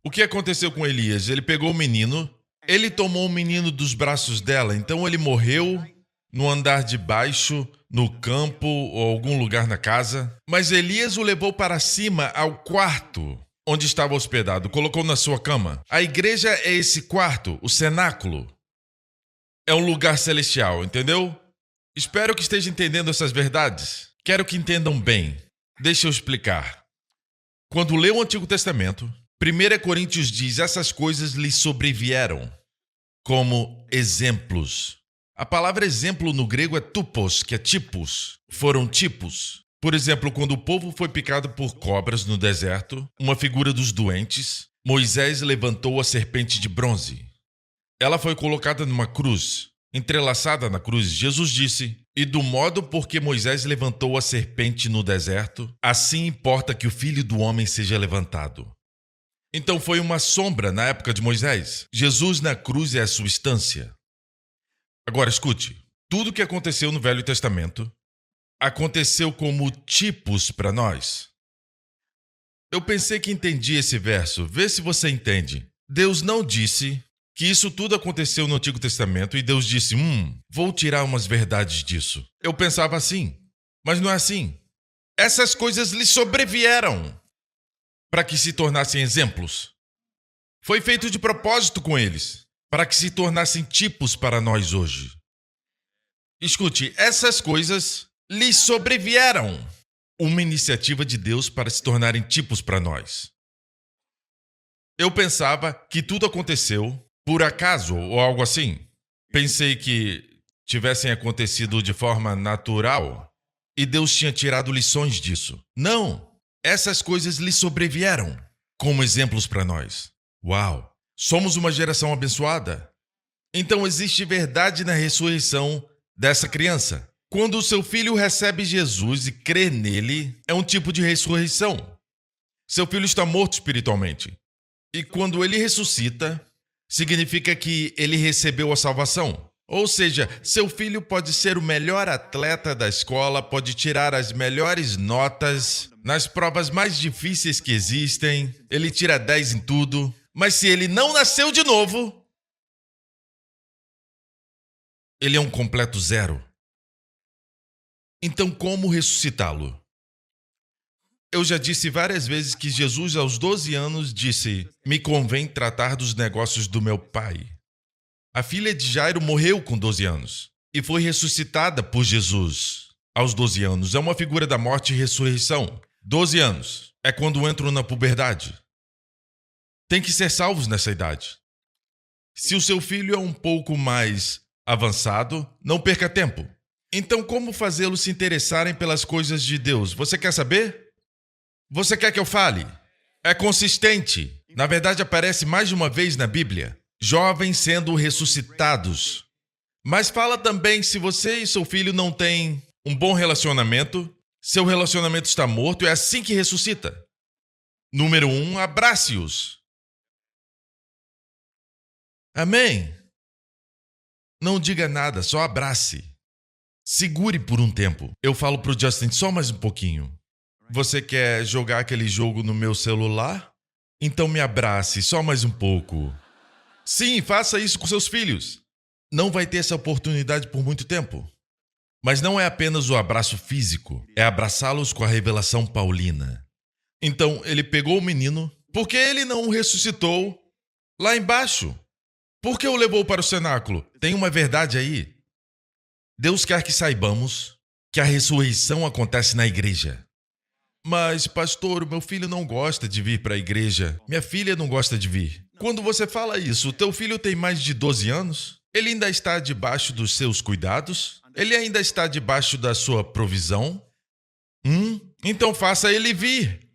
o que aconteceu com Elias? Ele pegou o menino, ele tomou o menino dos braços dela, então ele morreu no andar de baixo, no campo ou algum lugar na casa. Mas Elias o levou para cima ao quarto onde estava hospedado, colocou na sua cama. A igreja é esse quarto, o cenáculo. É um lugar celestial, entendeu? Espero que esteja entendendo essas verdades. Quero que entendam bem. Deixa eu explicar. Quando lê o Antigo Testamento, 1 Coríntios diz: essas coisas lhe sobrevieram como exemplos. A palavra exemplo no grego é tupos, que é tipos. Foram tipos. Por exemplo, quando o povo foi picado por cobras no deserto, uma figura dos doentes, Moisés levantou a serpente de bronze. Ela foi colocada numa cruz, entrelaçada na cruz. Jesus disse: e do modo por que Moisés levantou a serpente no deserto, assim importa que o Filho do Homem seja levantado. Então foi uma sombra na época de Moisés. Jesus na cruz é a substância. Agora escute, tudo o que aconteceu no Velho Testamento aconteceu como tipos para nós. Eu pensei que entendi esse verso. Vê se você entende. Deus não disse que isso tudo aconteceu no Antigo Testamento e Deus disse, vou tirar umas verdades disso. Eu pensava assim, mas não é assim. Essas coisas lhe sobrevieram para que se tornassem exemplos. Foi feito de propósito com eles, para que se tornassem tipos para nós hoje. Escute, essas coisas lhes sobrevieram. Uma iniciativa de Deus para se tornarem tipos para nós. Eu pensava que tudo aconteceu por acaso ou algo assim. Pensei que tivessem acontecido de forma natural e Deus tinha tirado lições disso. Não! Essas coisas lhe sobrevieram como exemplos para nós. Uau! Somos uma geração abençoada. Então existe verdade na ressurreição dessa criança. Quando o seu filho recebe Jesus e crê nele, é um tipo de ressurreição. Seu filho está morto espiritualmente. E quando ele ressuscita, significa que ele recebeu a salvação. Ou seja, seu filho pode ser o melhor atleta da escola, pode tirar as melhores notas nas provas mais difíceis que existem, ele tira 10 em tudo, mas se ele não nasceu de novo, ele é um completo zero. Então, como ressuscitá-lo? Eu já disse várias vezes que Jesus, aos 12 anos, disse: "Me convém tratar dos negócios do meu pai." A filha de Jairo morreu com 12 anos e foi ressuscitada por Jesus aos 12 anos. É uma figura da morte e ressurreição. 12 anos é quando entram na puberdade. Tem que ser salvos nessa idade. Se o seu filho é um pouco mais avançado, não perca tempo. Então, como fazê-los se interessarem pelas coisas de Deus? Você quer saber? Você quer que eu fale? É consistente. Na verdade, aparece mais de uma vez na Bíblia. Jovens sendo ressuscitados. Mas fala também se você e seu filho não têm um bom relacionamento, seu relacionamento está morto, é assim que ressuscita. Número 1, abrace-os. Amém? Não diga nada, só abrace. Segure por um tempo. Eu falo pro Justin, só mais um pouquinho. Você quer jogar aquele jogo no meu celular? Então me abrace, só mais um pouco. Sim, faça isso com seus filhos. Não vai ter essa oportunidade por muito tempo. Mas não é apenas o abraço físico, é abraçá-los com a revelação paulina. Então, ele pegou o menino, porque ele não o ressuscitou lá embaixo. Por que o levou para o cenáculo? Tem uma verdade aí. Deus quer que saibamos que a ressurreição acontece na igreja. Mas, pastor, o meu filho não gosta de vir para a igreja. Minha filha não gosta de vir. Quando você fala isso, o teu filho tem mais de 12 anos? Ele ainda está debaixo dos seus cuidados? Ele ainda está debaixo da sua provisão? Então faça ele vir.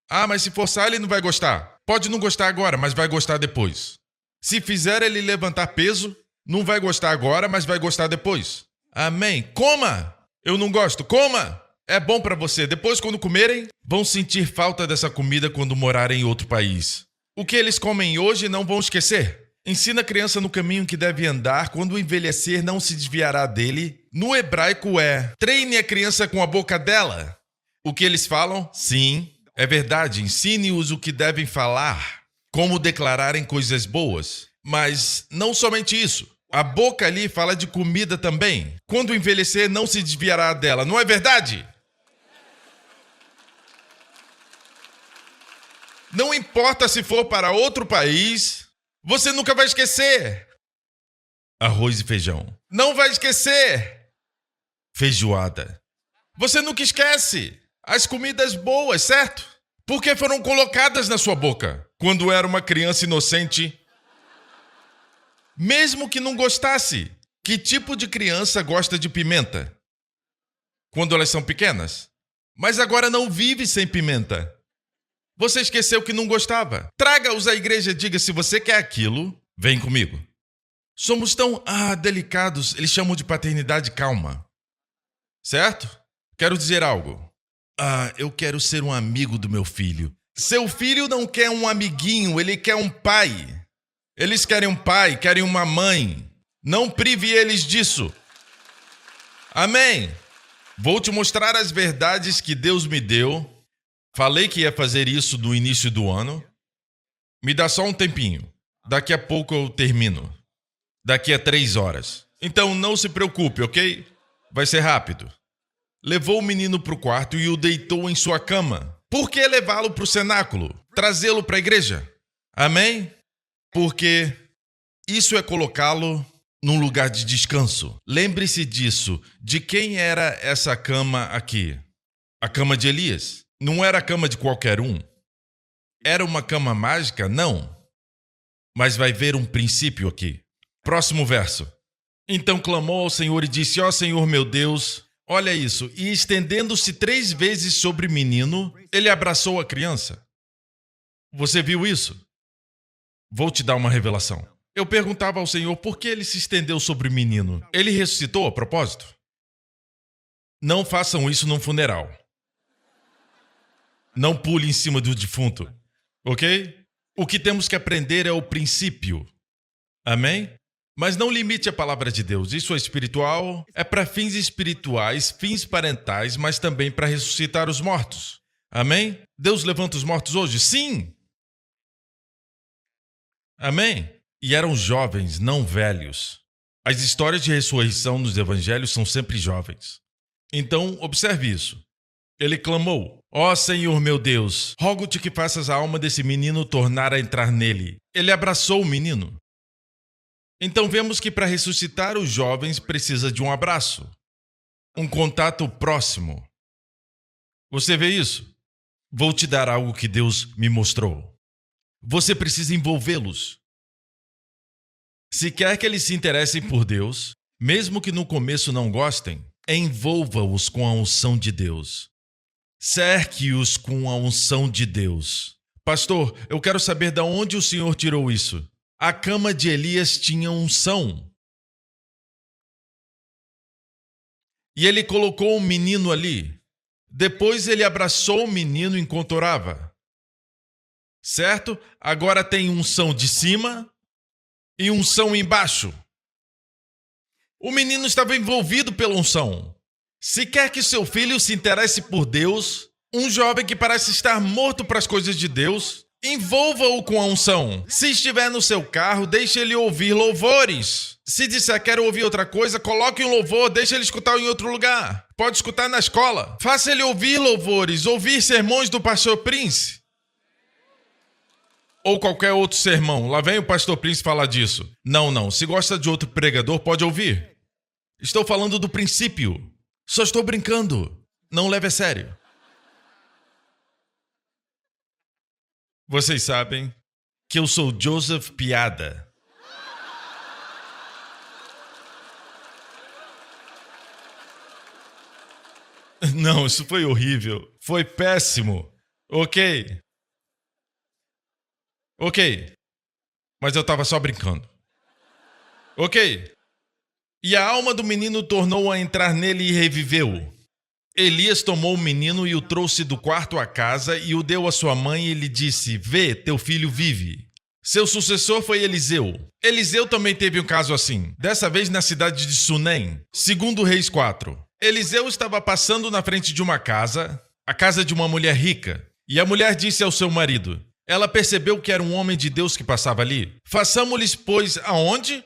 Ah, mas se forçar, ele não vai gostar. Pode não gostar agora, mas vai gostar depois. Se fizer ele levantar peso, não vai gostar agora, mas vai gostar depois. Amém. Coma! Eu não gosto. Coma! É bom para você. Depois, quando comerem, vão sentir falta dessa comida quando morarem em outro país. O que eles comem hoje não vão esquecer. Ensina a criança no caminho que deve andar. Quando envelhecer, não se desviará dele. No hebraico é: treine a criança com a boca dela. O que eles falam? Sim, é verdade. Ensine-os o que devem falar. Como declararem coisas boas. Mas não somente isso. A boca ali fala de comida também. Quando envelhecer, não se desviará dela. Não é verdade? Não importa se for para outro país, você nunca vai esquecer. Arroz e feijão. Não vai esquecer. Feijoada. Você nunca esquece. As comidas boas, certo? Porque foram colocadas na sua boca quando era uma criança inocente. Mesmo que não gostasse. Que tipo de criança gosta de pimenta? Quando elas são pequenas. Mas agora não vive sem pimenta. Você esqueceu que não gostava. Traga-os à igreja e diga: se você quer aquilo, vem comigo. Somos tão delicados, eles chamam de paternidade calma. Certo? Quero dizer algo. Eu quero ser um amigo do meu filho. Seu filho não quer um amiguinho, ele quer um pai. Eles querem um pai, querem uma mãe. Não prive eles disso. Amém? Vou te mostrar as verdades que Deus me deu. Falei que ia fazer isso no início do ano. Me dá só um tempinho. Daqui a pouco eu termino. Daqui a 3 horas. Então não se preocupe, ok? Vai ser rápido. Levou o menino para o quarto e o deitou em sua cama. Por que levá-lo para o cenáculo? Trazê-lo para a igreja? Amém? Porque isso é colocá-lo num lugar de descanso. Lembre-se disso. De quem era essa cama aqui? A cama de Elias. Não era a cama de qualquer um. Era uma cama mágica? Não. Mas vai ver um princípio aqui. Próximo verso. Então clamou ao Senhor e disse: ó Senhor meu Deus, olha isso. E estendendo-se 3 vezes sobre o menino, ele abraçou a criança. Você viu isso? Vou te dar uma revelação. Eu perguntava ao Senhor por que ele se estendeu sobre o menino. Ele ressuscitou a propósito? Não façam isso num funeral. Não pule em cima do defunto. Ok? O que temos que aprender é o princípio. Amém? Mas não limite a palavra de Deus. Isso é espiritual, é para fins espirituais, fins parentais, mas também para ressuscitar os mortos. Amém? Deus levanta os mortos hoje? Sim! Amém? E eram jovens, não velhos. As histórias de ressurreição nos evangelhos são sempre jovens. Então, observe isso. Ele clamou: ó Senhor meu Deus, rogo-te que faças a alma desse menino tornar a entrar nele. Ele abraçou o menino. Então vemos que para ressuscitar os jovens precisa de um abraço, um contato próximo. Você vê isso? Vou te dar algo que Deus me mostrou. Você precisa envolvê-los. Se quer que eles se interessem por Deus, mesmo que no começo não gostem, envolva-os com a unção de Deus. Cerque-os com a unção de Deus. Pastor, eu quero saber de onde o Senhor tirou isso. A cama de Elias tinha unção. E ele colocou um menino ali. Depois ele abraçou o menino enquanto orava. Certo? Agora tem unção de cima e unção embaixo. O menino estava envolvido pela unção. Se quer que seu filho se interesse por Deus, um jovem que parece estar morto para as coisas de Deus, envolva-o com a unção. Se estiver no seu carro, deixe ele ouvir louvores. Se disser quero ouvir outra coisa, coloque um louvor, deixe ele escutar em outro lugar. Pode escutar na escola. Faça ele ouvir louvores, ouvir sermões do pastor Prince. Ou qualquer outro sermão. Lá vem o pastor Prince falar disso. Não. Se gosta de outro pregador, pode ouvir. Estou falando do princípio. Só estou brincando. Não leve a sério. Vocês sabem que eu sou Joseph Piada. Não, isso foi horrível. Foi péssimo. Ok. Mas eu estava só brincando. Ok. E a alma do menino tornou a entrar nele e reviveu. Elias tomou o menino e o trouxe do quarto à casa e o deu à sua mãe e lhe disse: vê, teu filho vive. Seu sucessor foi Eliseu. Eliseu também teve um caso assim, dessa vez na cidade de Sunem, segundo Reis 4. Eliseu estava passando na frente de uma casa, a casa de uma mulher rica, e a mulher disse ao seu marido, ela percebeu que era um homem de Deus que passava ali. Façamos-lhes, pois, aonde?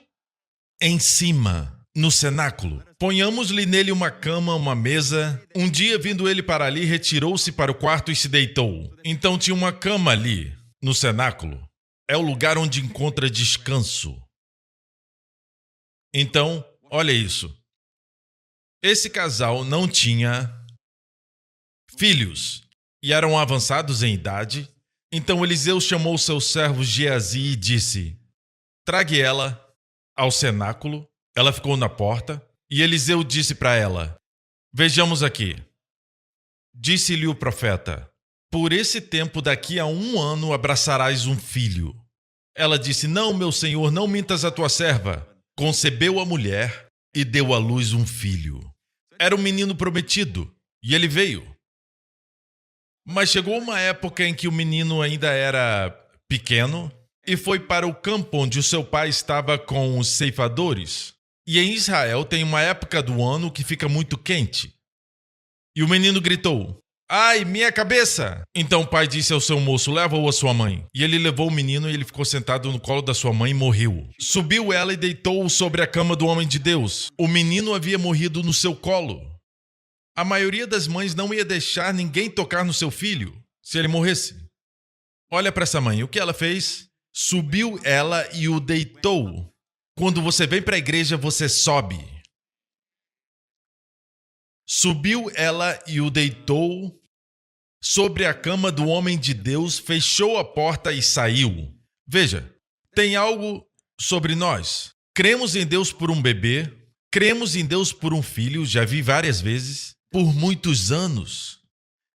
Em cima. No cenáculo. Ponhamos-lhe nele uma cama, uma mesa. Um dia, vindo ele para ali, retirou-se para o quarto e se deitou. Então tinha uma cama ali, no cenáculo. É o lugar onde encontra descanso. Então, olha isso. Esse casal não tinha filhos e eram avançados em idade. Então Eliseu chamou seus servos Geazi e disse: trague ela ao cenáculo. Ela ficou na porta, e Eliseu disse para ela: vejamos aqui. Disse-lhe o profeta: por esse tempo daqui a 1 ano abraçarás um filho. Ela disse: não, meu senhor, não mintas a tua serva. Concebeu a mulher e deu à luz um filho. Era um menino prometido, e ele veio. Mas chegou uma época em que o menino ainda era pequeno, e foi para o campo onde o seu pai estava com os ceifadores. E em Israel tem uma época do ano que fica muito quente. E o menino gritou: ai, minha cabeça! Então o pai disse ao seu moço: leva-o à sua mãe. E ele levou o menino e ele ficou sentado no colo da sua mãe e morreu. Subiu ela e deitou-o sobre a cama do homem de Deus. O menino havia morrido no seu colo. A maioria das mães não ia deixar ninguém tocar no seu filho se ele morresse. Olha para essa mãe, o que ela fez? Subiu ela e o deitou Quando você vem para a igreja, você sobe. Subiu ela e o deitou sobre a cama do homem de Deus, fechou a porta e saiu. Veja, tem algo sobre nós. Cremos em Deus por um bebê, cremos em Deus por um filho, já vi várias vezes, por muitos anos.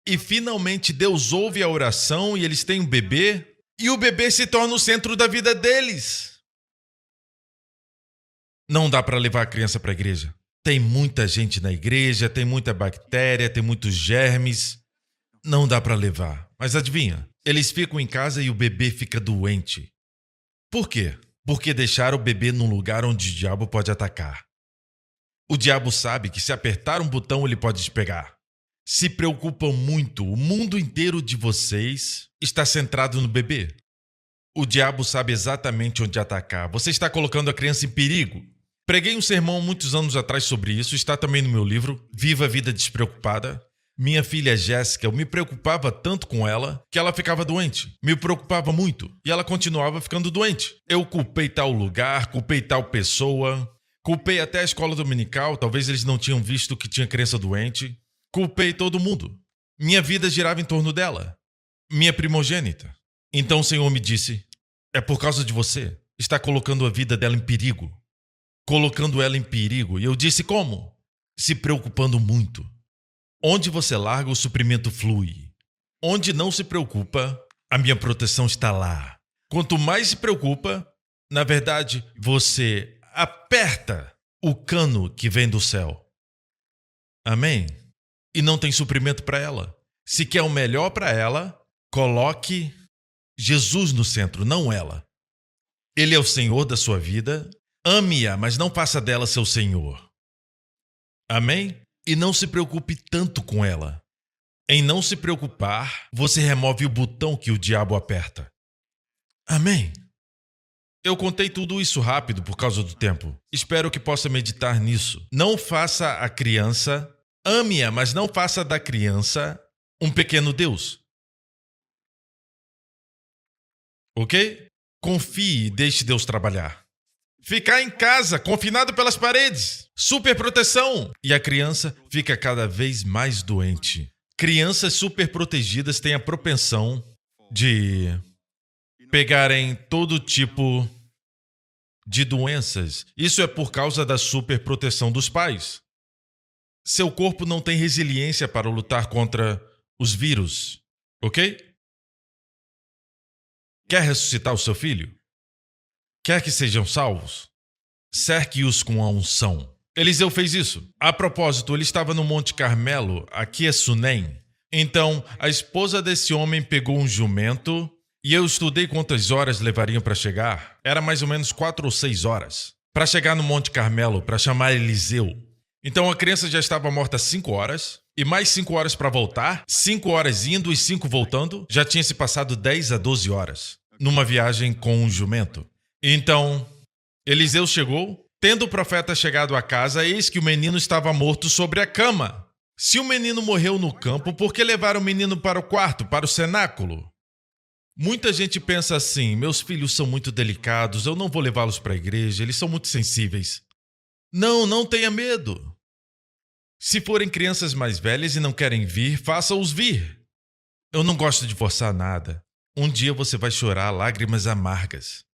E finalmente Deus ouve a oração e eles têm um bebê, e o bebê se torna o centro da vida deles. Não dá para levar a criança para a igreja. Tem muita gente na igreja, tem muita bactéria, tem muitos germes. Não dá para levar. Mas adivinha? Eles ficam em casa e o bebê fica doente. Por quê? Porque deixaram o bebê num lugar onde o diabo pode atacar. O diabo sabe que se apertar um botão ele pode te pegar. Se preocupam muito. O mundo inteiro de vocês está centrado no bebê. O diabo sabe exatamente onde atacar. Você está colocando a criança em perigo. Preguei um sermão muitos anos atrás sobre isso, está também no meu livro, Viva a Vida Despreocupada. Minha filha Jéssica, eu me preocupava tanto com ela que ela ficava doente. Me preocupava muito e ela continuava ficando doente. Eu culpei tal lugar, culpei tal pessoa, culpei até a escola dominical, talvez eles não tinham visto que tinha criança doente. Culpei todo mundo. Minha vida girava em torno dela, minha primogênita. Então o Senhor me disse, é por causa de você, está colocando a vida dela em perigo. Colocando ela em perigo. E eu disse como? Se preocupando muito. Onde você larga, o suprimento flui. Onde não se preocupa, a minha proteção está lá. Quanto mais se preocupa, na verdade, você aperta o cano que vem do céu. Amém? E não tem suprimento para ela. Se quer o melhor para ela, coloque Jesus no centro, não ela. Ele é o Senhor da sua vida. Ame-a, mas não faça dela seu Senhor. Amém? E não se preocupe tanto com ela. Em não se preocupar, você remove o botão que o diabo aperta. Amém? Eu contei tudo isso rápido por causa do tempo. Espero que possa meditar nisso. Não faça a criança, ame-a, mas não faça da criança um pequeno Deus. Ok? Confie e deixe Deus trabalhar. Ficar em casa, confinado pelas paredes. Super proteção. E a criança fica cada vez mais doente. Crianças super protegidas têm a propensão de pegarem todo tipo de doenças. Isso é por causa da super proteção dos pais. Seu corpo não tem resiliência para lutar contra os vírus. Ok? Quer ressuscitar o seu filho? Quer que sejam salvos? Cerque-os com a unção. Eliseu fez isso. A propósito, ele estava no Monte Carmelo, aqui é Sunem. Então, a esposa desse homem pegou um jumento e eu estudei quantas horas levariam para chegar. Era mais ou menos 4 ou 6 horas. Para chegar no Monte Carmelo, para chamar Eliseu. Então, a criança já estava morta 5 horas. E mais 5 horas para voltar. 5 horas indo e 5 voltando. Já tinha se passado 10 a 12 horas. Numa viagem com um jumento. Então, Eliseu chegou, tendo o profeta chegado à casa, eis que o menino estava morto sobre a cama. Se o menino morreu no campo, por que levaram o menino para o quarto, para o cenáculo? Muita gente pensa assim, meus filhos são muito delicados, eu não vou levá-los para a igreja, eles são muito sensíveis. Não, não tenha medo. Se forem crianças mais velhas e não querem vir, faça-os vir. Eu não gosto de forçar nada. Um dia você vai chorar lágrimas amargas.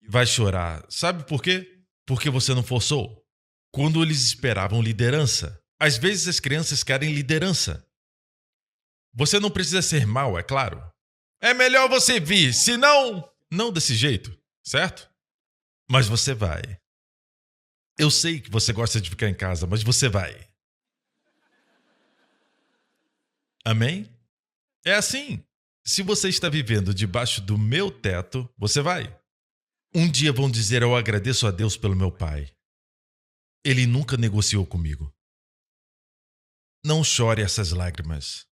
Vai chorar. Sabe por quê? Porque você não forçou. Quando eles esperavam liderança. Às vezes as crianças querem liderança. Você não precisa ser mau, é claro. É melhor você vir, senão... Não desse jeito, certo? Mas você vai. Eu sei que você gosta de ficar em casa, mas você vai. Amém? É assim. Se você está vivendo debaixo do meu teto, você vai. Um dia vão dizer, eu agradeço a Deus pelo meu pai. Ele nunca negociou comigo. Não chore essas lágrimas.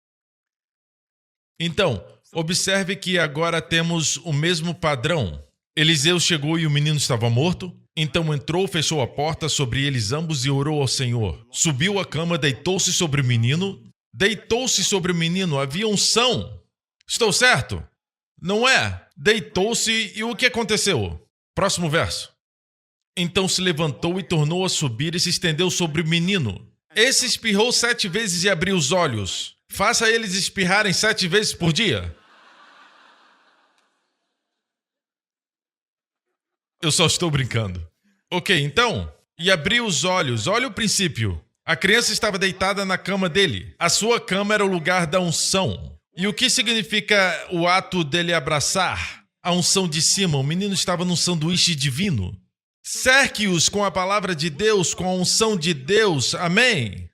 Então, observe que agora temos o mesmo padrão. Eliseu chegou e o menino estava morto. Então entrou, fechou a porta sobre eles ambos e orou ao Senhor. Subiu à cama, deitou-se sobre o menino. Deitou-se sobre o menino, havia unção. Estou certo? Não é? Deitou-se e o que aconteceu? Próximo verso. Então se levantou e tornou a subir e se estendeu sobre o menino. Esse espirrou 7 vezes e abriu os olhos. Faça eles espirrarem 7 vezes por dia. Eu só estou brincando. Ok, então, e abriu os olhos. Olha o princípio. A criança estava deitada na cama dele. A sua cama era o lugar da unção. E o que significa o ato dele abraçar? A unção de cima. O menino estava num sanduíche divino. Cerque-os com a palavra de Deus, com a unção de Deus. Amém?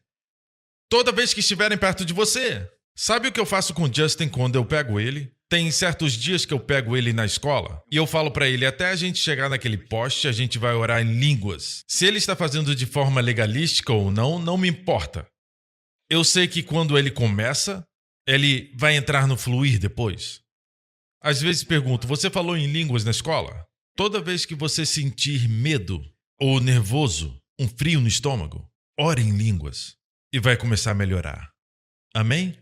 Toda vez que estiverem perto de você. Sabe o que eu faço com o Justin quando eu pego ele? Tem certos dias que eu pego ele na escola e eu falo pra ele, até a gente chegar naquele poste, a gente vai orar em línguas. Se ele está fazendo de forma legalística ou não, não me importa. Eu sei que quando ele começa, ele vai entrar no fluir depois. Às vezes pergunto, você falou em línguas na escola? Toda vez que você sentir medo ou nervoso, um frio no estômago, ore em línguas e vai começar a melhorar. Amém?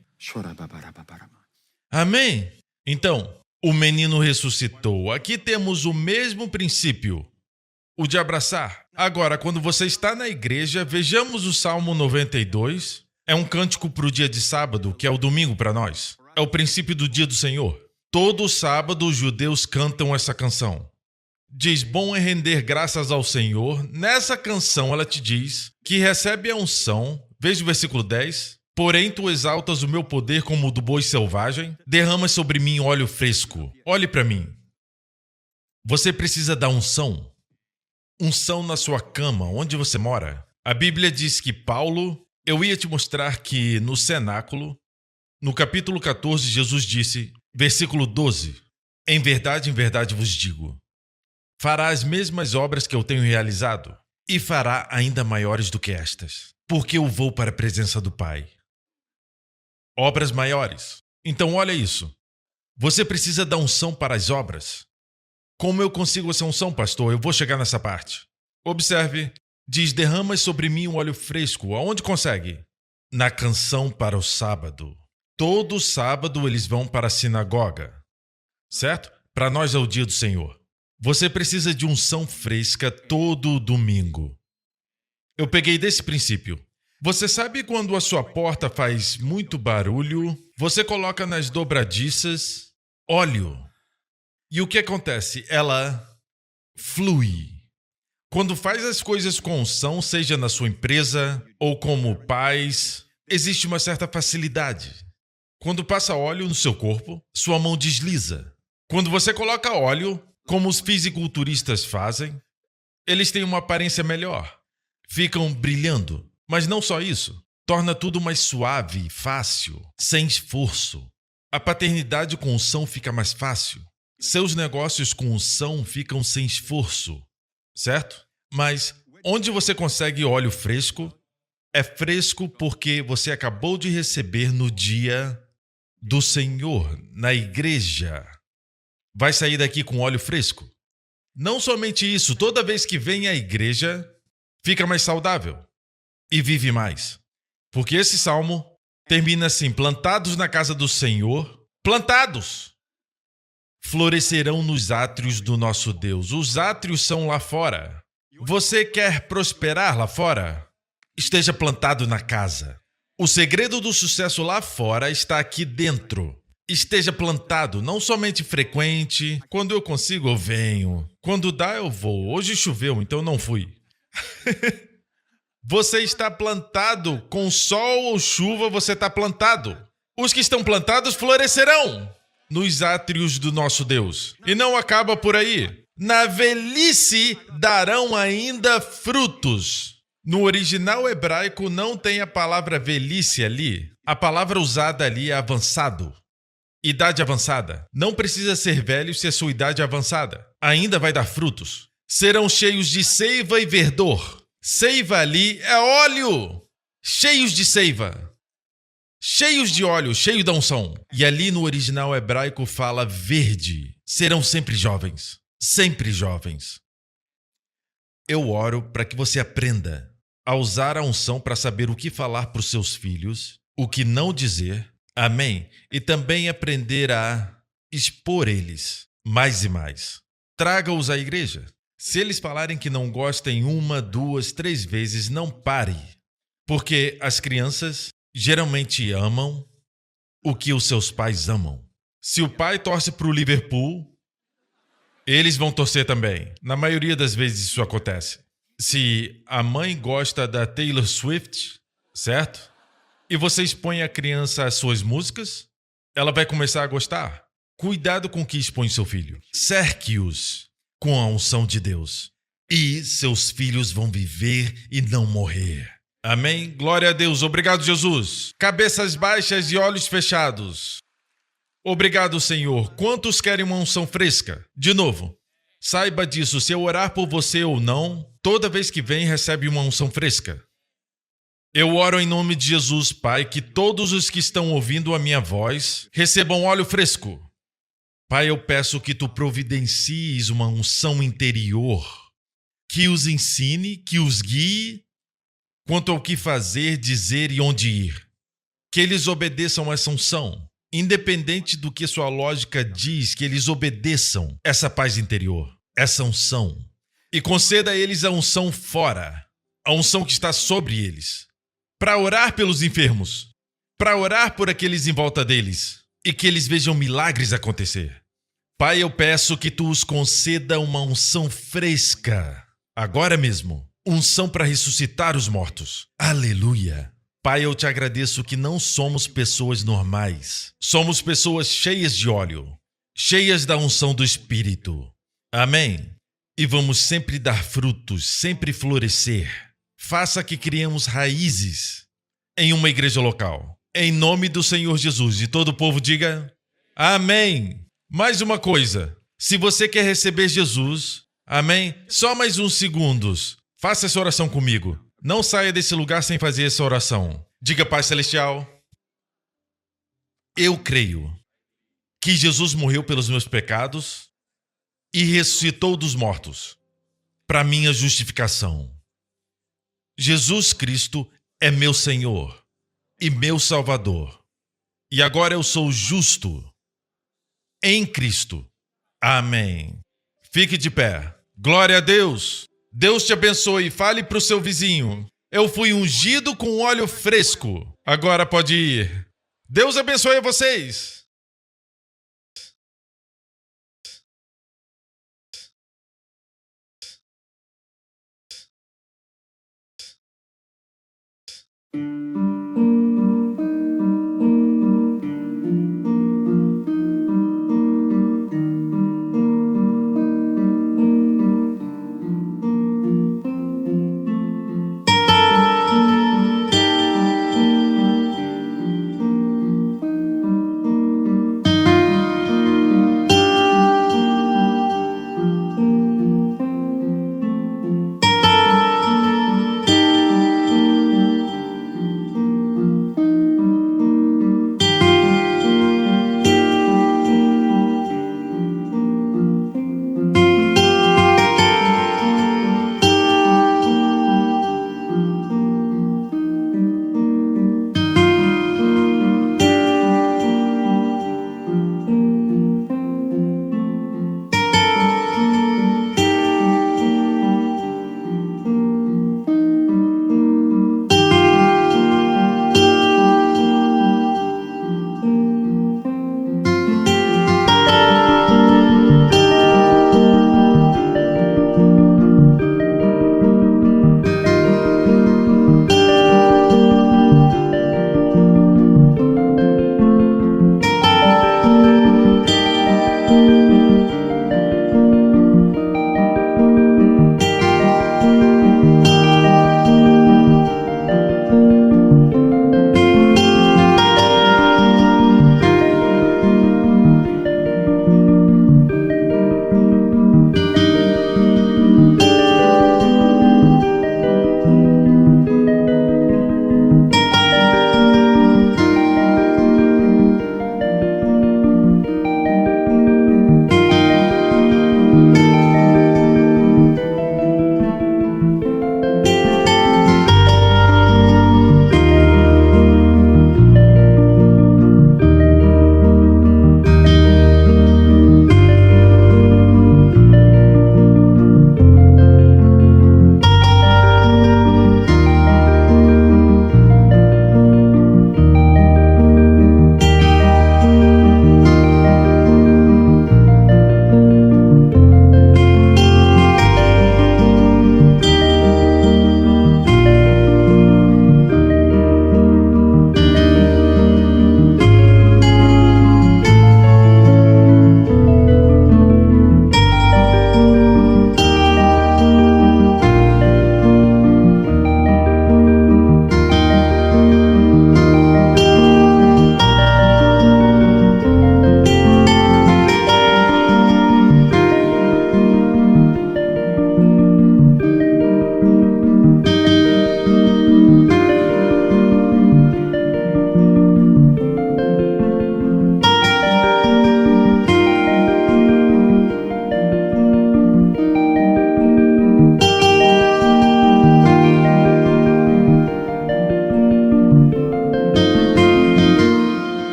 Amém? Então, o menino ressuscitou. Aqui temos o mesmo princípio, o de abraçar. Agora, quando você está na igreja, vejamos o Salmo 92. É um cântico para o dia de sábado, que é o domingo para nós. É o princípio do dia do Senhor. Todo sábado os judeus cantam essa canção. Diz, bom é render graças ao Senhor. Nessa canção ela te diz que recebe a unção. Veja o versículo 10. Porém, tu exaltas o meu poder como o do boi selvagem, derramas sobre mim óleo fresco. Olhe para mim. Você precisa da unção. Unção na sua cama, onde você mora. A Bíblia diz que Paulo, eu ia te mostrar que no cenáculo, no capítulo 14, Jesus disse, versículo 12, em verdade vos digo, fará as mesmas obras que eu tenho realizado, e fará ainda maiores do que estas, porque eu vou para a presença do Pai. Obras maiores. Então, olha isso. Você precisa da unção para as obras. Como eu consigo essa unção, pastor? Eu vou chegar nessa parte. Observe. Diz, derramas sobre mim um óleo fresco. Aonde consegue? Na canção para o sábado. Todo sábado eles vão para a sinagoga. Certo? Para nós é o dia do Senhor. Você precisa de unção fresca todo domingo. Eu peguei desse princípio. Você sabe quando a sua porta faz muito barulho, você coloca nas dobradiças óleo. E o que acontece? Ela flui. Quando faz as coisas com unção, seja na sua empresa ou como pais, existe uma certa facilidade. Quando passa óleo no seu corpo, sua mão desliza. Quando você coloca óleo, como os fisiculturistas fazem, eles têm uma aparência melhor. Ficam brilhando. Mas não só isso, torna tudo mais suave, fácil, sem esforço. A paternidade com unção fica mais fácil. Seus negócios com unção ficam sem esforço, certo? Mas onde você consegue óleo fresco, é fresco porque você acabou de receber no dia do Senhor, na igreja. Vai sair daqui com óleo fresco? Não somente isso, toda vez que vem à igreja, fica mais saudável. E vive mais. Porque esse salmo termina assim, plantados na casa do Senhor, plantados, florescerão nos átrios do nosso Deus. Os átrios são lá fora. Você quer prosperar lá fora? Esteja plantado na casa. O segredo do sucesso lá fora está aqui dentro. Esteja plantado, não somente frequente. Quando eu consigo, eu venho. Quando dá, eu vou. Hoje choveu, então não fui. Você está plantado, com sol ou chuva você está plantado. Os que estão plantados florescerão nos átrios do nosso Deus. E não acaba por aí. Na velhice darão ainda frutos. No original hebraico não tem a palavra velhice ali. A palavra usada ali é avançado. Idade avançada. Não precisa ser velho se a sua idade é avançada. Ainda vai dar frutos. Serão cheios de seiva e verdor. Seiva ali é óleo, cheios de seiva, cheios de óleo, cheio da unção. E ali no original hebraico fala verde, serão sempre jovens, sempre jovens. Eu oro para que você aprenda a usar a unção para saber o que falar para os seus filhos, o que não dizer, amém? E também aprender a expor eles mais e mais. Traga-os à igreja. Se eles falarem que não gostem 1, 2, 3 vezes, não pare. Porque as crianças geralmente amam o que os seus pais amam. Se o pai torce para o Liverpool, eles vão torcer também. Na maioria das vezes isso acontece. Se a mãe gosta da Taylor Swift, certo? E você expõe a criança às suas músicas, ela vai começar a gostar. Cuidado com o que expõe seu filho. Cerque-os com a unção de Deus. E seus filhos vão viver e não morrer. Amém? Glória a Deus. Obrigado, Jesus. Cabeças baixas e olhos fechados. Obrigado, Senhor. Quantos querem uma unção fresca? De novo, saiba disso. Se eu orar por você ou não, toda vez que vem, recebe uma unção fresca. Eu oro em nome de Jesus, Pai, que todos os que estão ouvindo a minha voz recebam óleo fresco. Pai, eu peço que tu providencies uma unção interior, que os ensine, que os guie quanto ao que fazer, dizer e onde ir. Que eles obedeçam a essa unção. Independente do que sua lógica diz, que eles obedeçam essa paz interior, essa unção. E conceda a eles a unção fora, a unção que está sobre eles, para orar pelos enfermos, para orar por aqueles em volta deles e que eles vejam milagres acontecer. Pai, eu peço que tu os conceda uma unção fresca, agora mesmo, unção para ressuscitar os mortos. Aleluia! Pai, eu te agradeço que não somos pessoas normais. Somos pessoas cheias de óleo, cheias da unção do Espírito. Amém? E vamos sempre dar frutos, sempre florescer. Faça que criemos raízes em uma igreja local. Em nome do Senhor Jesus. E todo o povo diga amém. Mais uma coisa. Se você quer receber Jesus, amém? Só mais uns segundos. Faça essa oração comigo. Não saia desse lugar sem fazer essa oração. Diga, Pai Celestial, eu creio que Jesus morreu pelos meus pecados e ressuscitou dos mortos para minha justificação. Jesus Cristo é meu Senhor e meu Salvador. E agora eu sou justo em Cristo. Amém. Fique de pé. Glória a Deus. Deus te abençoe. Fale para o seu vizinho. Eu fui ungido com óleo fresco. Agora pode ir. Deus abençoe vocês.